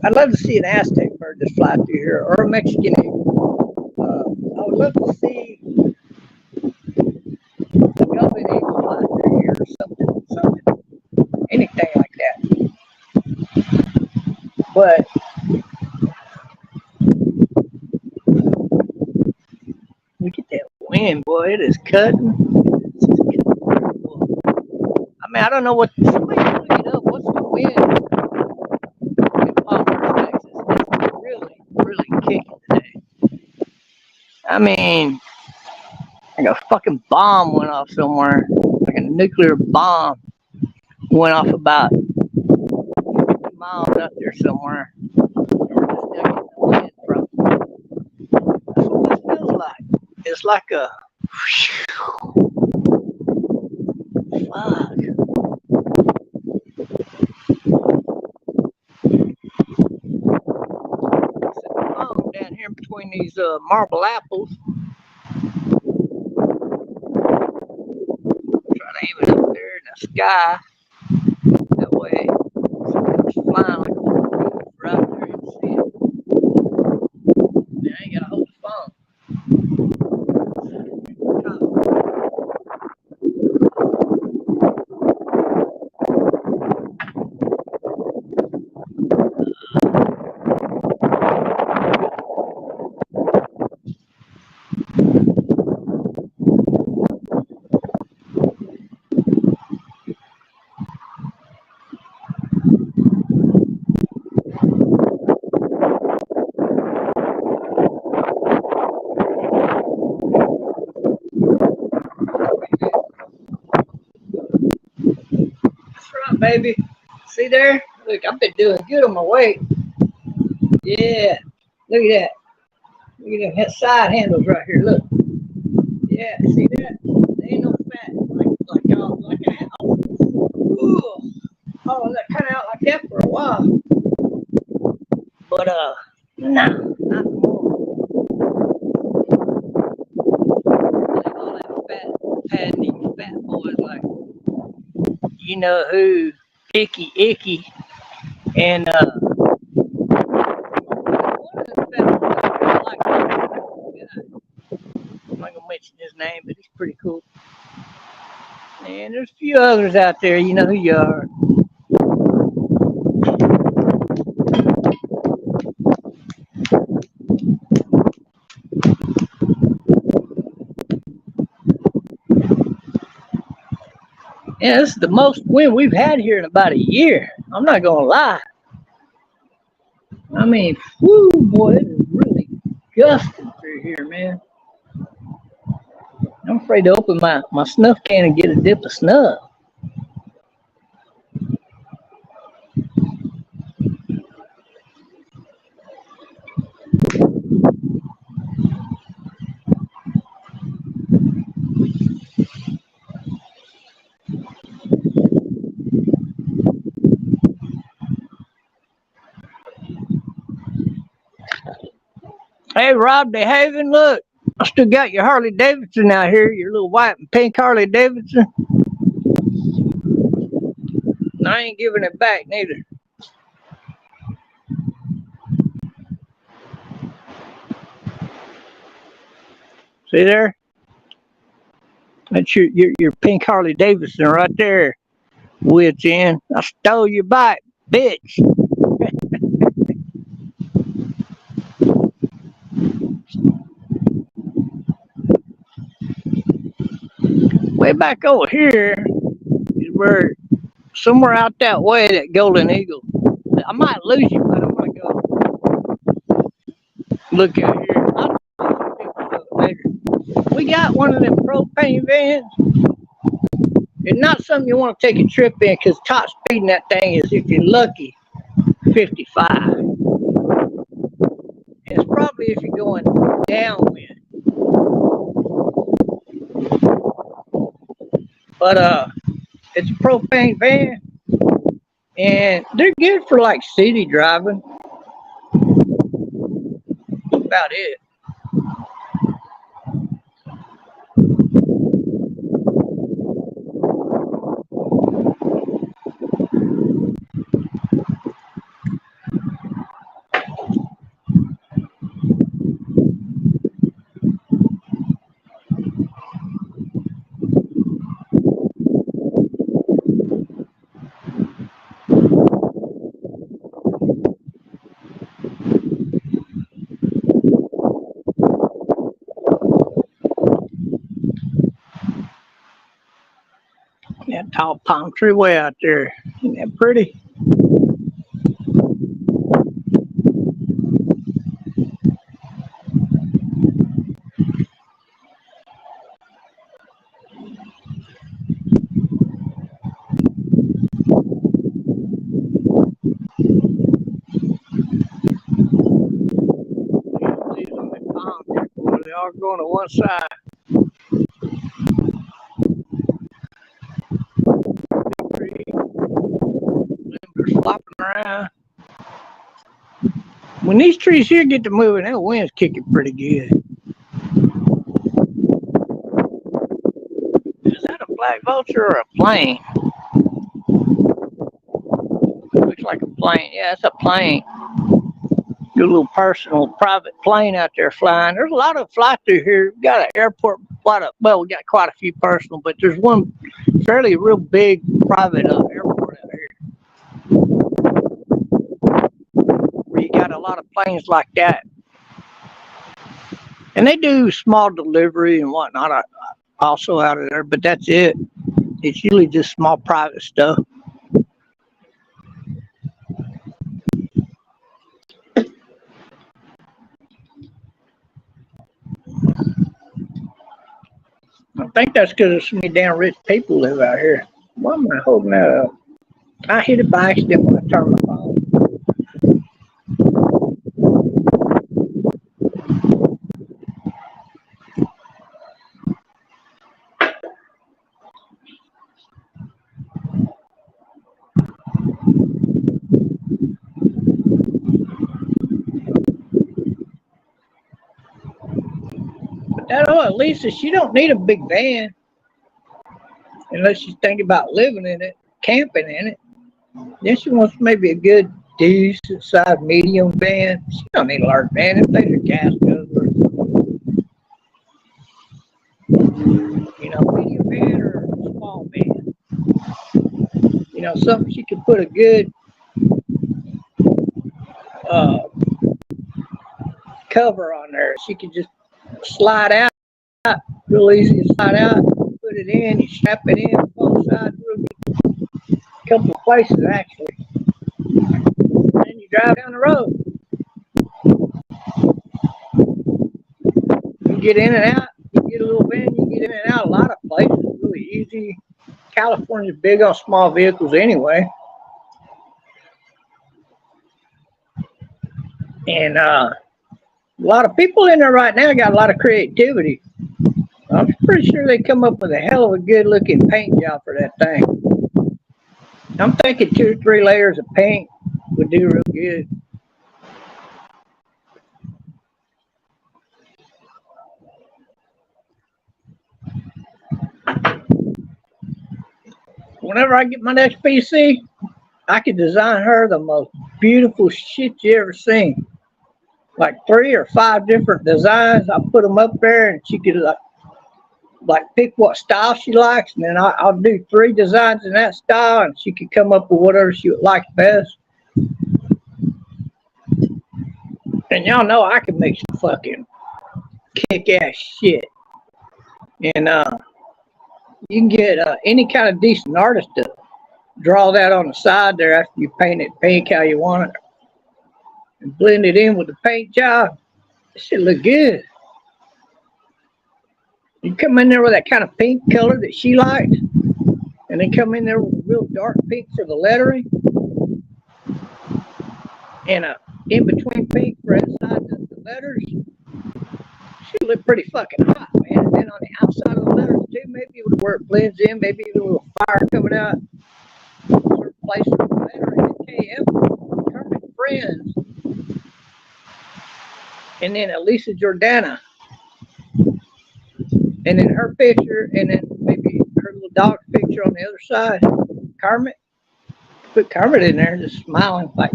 I'd love to see an Aztec bird just fly through here, or a Mexican eagle. I would love to see a golden eagle fly through here, or something, anything like that. But look at that wind, boy! It is cutting. I mean, I don't know what. Somebody look it up. What's the wind in Palmer, Texas? It's really, really kicking today. I mean, like a fucking bomb went off somewhere. Like a nuclear bomb went off about 50 miles out there somewhere. We're just now getting the wind from. That's what this feels like. It's like a. Fuck. Down here between these marble apples. Trying to aim it up there in the sky. That way, it's flying like a little right there. You can see it. Now you gotta hold the phone. Baby, see there? Look, I've been doing good on my weight. Yeah, look at that. Look at them side handles right here. Look. Yeah, see that? There ain't no fat like I have. Oh, that kind of out like that for a while. But no, not more. Like all that fat, patty, fat boys like you know who, Icky, and I'm not gonna mention his name, but he's pretty cool. And there's a few others out there, you know who you are. Yeah, this is the most wind we've had here in about a year. I'm not gonna lie. I mean, whoo, boy, it is really gusting through here, man. I'm afraid to open my snuff can and get a dip of snuff. Hey, Rob DeHaven, look. I still got your Harley Davidson out here, your little white and pink Harley Davidson. And I ain't giving it back neither. See there? That's your pink Harley Davidson right there. Wits in. I stole your bike, bitch. Way back over here is where somewhere out that way, that Golden Eagle. I might lose you, but I'm gonna go look out here. I'll later. We got one of them propane vans. It's not something you want to take a trip in because top speed in that thing is, if you're lucky, 55. It's probably if you're going downwind. But it's a propane van, and they're good for like city driving. That's about it. That tall palm tree way out there. Isn't that pretty? They are going to one side. They're flopping around. When these trees here get to moving, that wind's kicking pretty good. Is that a black vulture or a plane? Looks like a plane. Yeah, it's a plane. Good little personal private plane out there flying. There's a lot of fly through here. We got an airport, we got quite a few personal, but there's one fairly real big private airport out here where you got a lot of planes like that. And they do small delivery and whatnot also out of there, but that's it. It's usually just small private stuff. I think that's because there's so many damn rich people live out here. Why am I holding that up? I hit it by accident when I turned my phone. But that at least she don't need a big van unless she's thinking about living in it, camping in it. Then she wants maybe a good, decent sized medium van. She don't need a large van. If there's a gas guzzler, medium van or a small van. Something she could put a good cover on there. She could just slide out, real easy to slide out. Put it in, you strap it in both sides, a couple of places actually. Then you drive down the road. You get in and out. You get a little van, you get in and out a lot of places. Really easy. California's big on small vehicles anyway. And a lot of people in there right now got a lot of creativity. I'm pretty sure they come up with a hell of a good looking paint job for that thing. I'm thinking 2 or 3 layers of paint would do real good. Whenever I get my next PC, I could design her the most beautiful shit you ever seen. Like 3 or 5 different designs. I put them up there, and she could like pick what style she likes, and then I'll do 3 designs in that style, and she could come up with whatever she would like best. And y'all know I can make some fucking kick-ass shit. And you can get any kind of decent artist to draw that on the side there after you paint it pink how you want it, and blend it in with the paint job. It should look good. You come in there with that kind of pink color that she likes, and then come in there with a real dark pink for the lettering, and a in between pink for inside the letters. She look pretty fucking hot, man. And then on the outside of the letters too, maybe where it blends in, maybe even a little fire coming out. Sort of place the lettering in KF, Kermit Friends, and then Elisa Jordana, and then her picture, and then maybe her little dog picture on the other side. Kermit, put Kermit in there, just smiling like,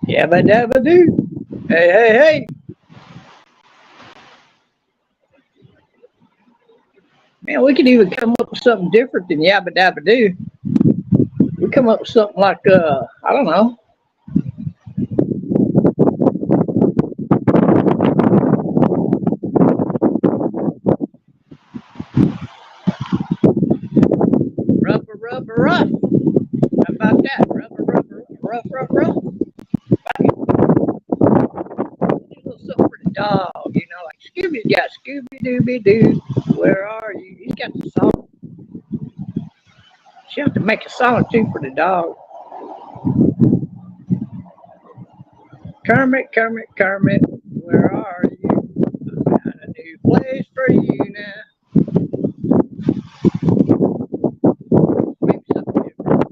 yabba dabba doo. Hey, hey, hey. Man, we could even come up with something different than yabba dabba doo. We come up with something like, I don't know. Rubber, rubber, rough. How about that? Rubber, rubber, rough, rough, rough. A little something for the dog, you know, like Scooby's got Scooby Dooby Doo. Where are you? He's got the song. She have to make a song too for the dog. Kermit, Kermit, Kermit, where are you? I got a new place for you now. Maybe something different.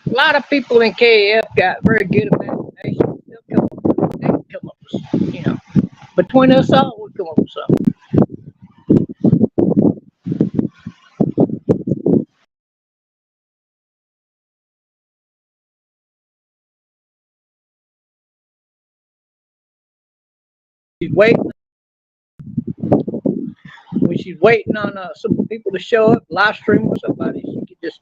A lot of people in KF got very good imagination. They can come up with, you know, between us all, we'll come up with something. She's waiting. When she's waiting on some people to show up, live stream with somebody, she could just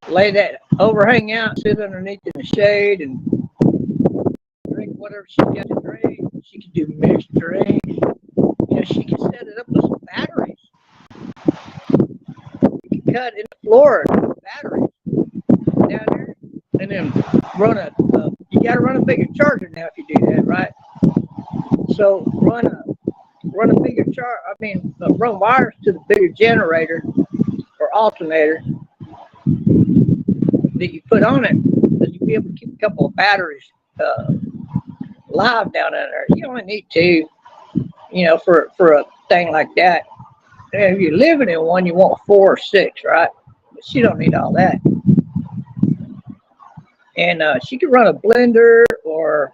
lay that overhang out, sit underneath in the shade, and drink whatever she got to drink. She could do mixed drinks. You know, she could set it up with some batteries. You could cut in the floor batteries down there, and then run you got to run a bigger charger now if you do that, right? So run a bigger run wires to the bigger generator or alternator that you put on it, that you'll be able to keep a couple of batteries live down in there. You only need 2, you know, for a thing like that. And if you're living in one, you want 4 or 6, right? But she don't need all that. And she could run a blender or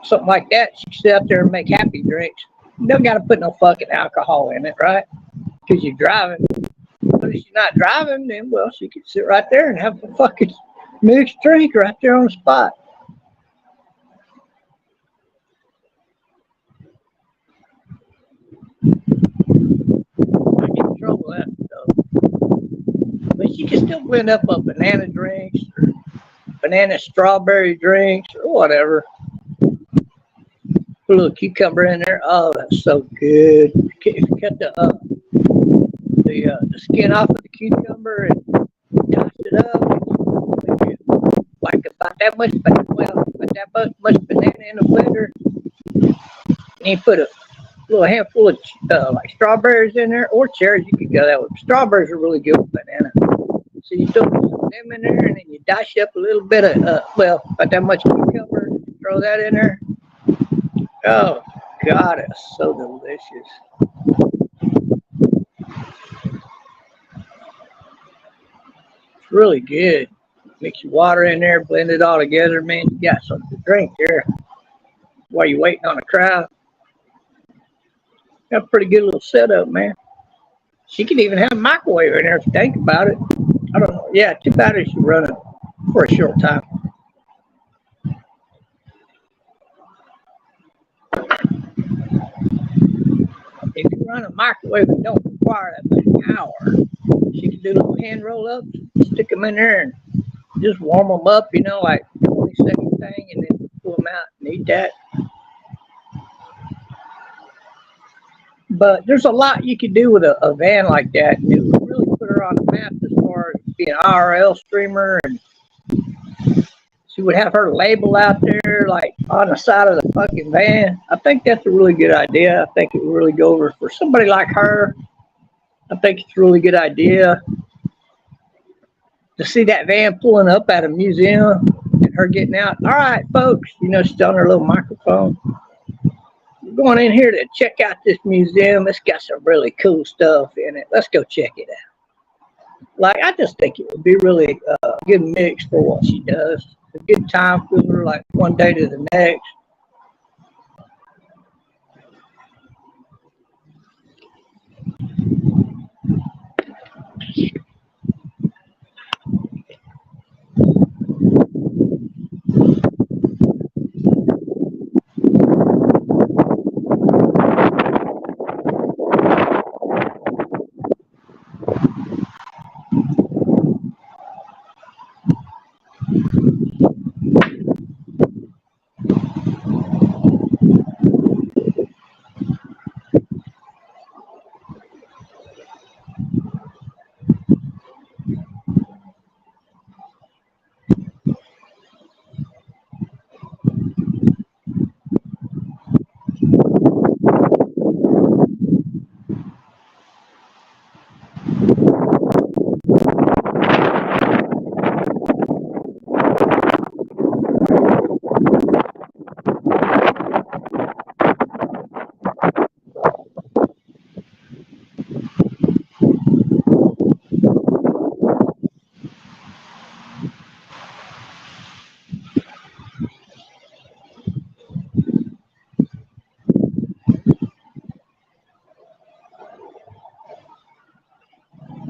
something like that. She could sit out there and make happy drinks. You don't got to put no fucking alcohol in it, right? Because you're driving. But if she's not driving, then, well, she could sit right there and have a fucking mixed drink right there on the spot. I get in trouble with that stuff. But she can still blend up a banana drinks or banana strawberry drinks or whatever. Put a little cucumber in there. Oh, that's so good. If you cut the skin off of the cucumber and toss it up, like about that much banana in the blender, and you put a little handful of like strawberries in there or cherries. You could go that way. Strawberries are really good with banana. So you still put some of them in there, and then you dice up a little bit of about that much cucumber. Throw that in there. Oh God, it's so delicious. It's really good. Mix your water in there, blend it all together, man. You got something to drink there while you're waiting on a crowd. Got a pretty good little setup, man. She could even have a microwave in there if you think about it. I don't know. Yeah, 2 batteries should run it for a short time. If you run a microwave that don't require that much power, she can do little hand roll ups, stick them in there and just warm them up, like 20-second thing, and then pull them out and eat that. But there's a lot you could do with a van like that, and it would really put her on the map as far as being an IRL streamer. And she would have her label out there, like on the side of the fucking van. I think that's a really good idea. I think it would really go over for somebody like her. I think it's a really good idea to see that van pulling up at a museum and her getting out. All right, folks, she's on her little microphone. We're going in here to check out this museum. It's got some really cool stuff in it. Let's go check it out. Like, I just think it would be really a good mix for what she does. A good time filler, like one day to the next.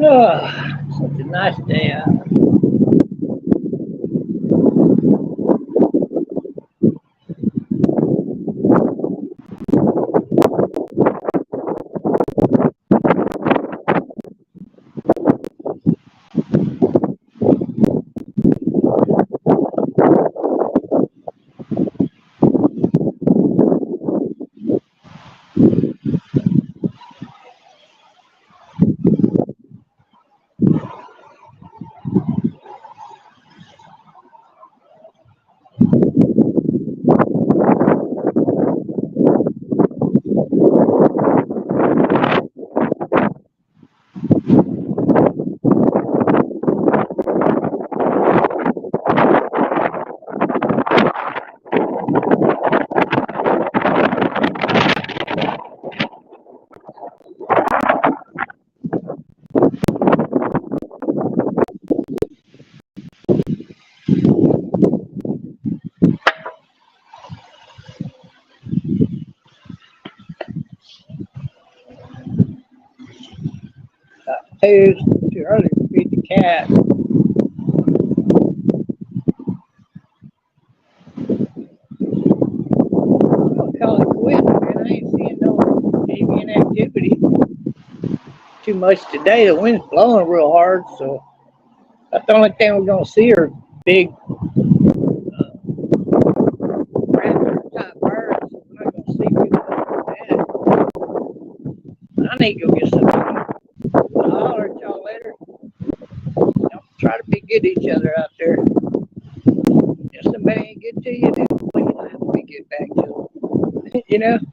Oh, such a nice day out. Too early to feed the cat. I'll call it quits, man. I ain't seeing no avian activity too much today. The wind's blowing real hard, so that's the only thing we're gonna see are big raptor type birds. We're not gonna see people like that. I need to go get some. I'll holler at y'all later. Y'all try to be good to each other out there. If somebody ain't good to you, then you don't have to be good back to them.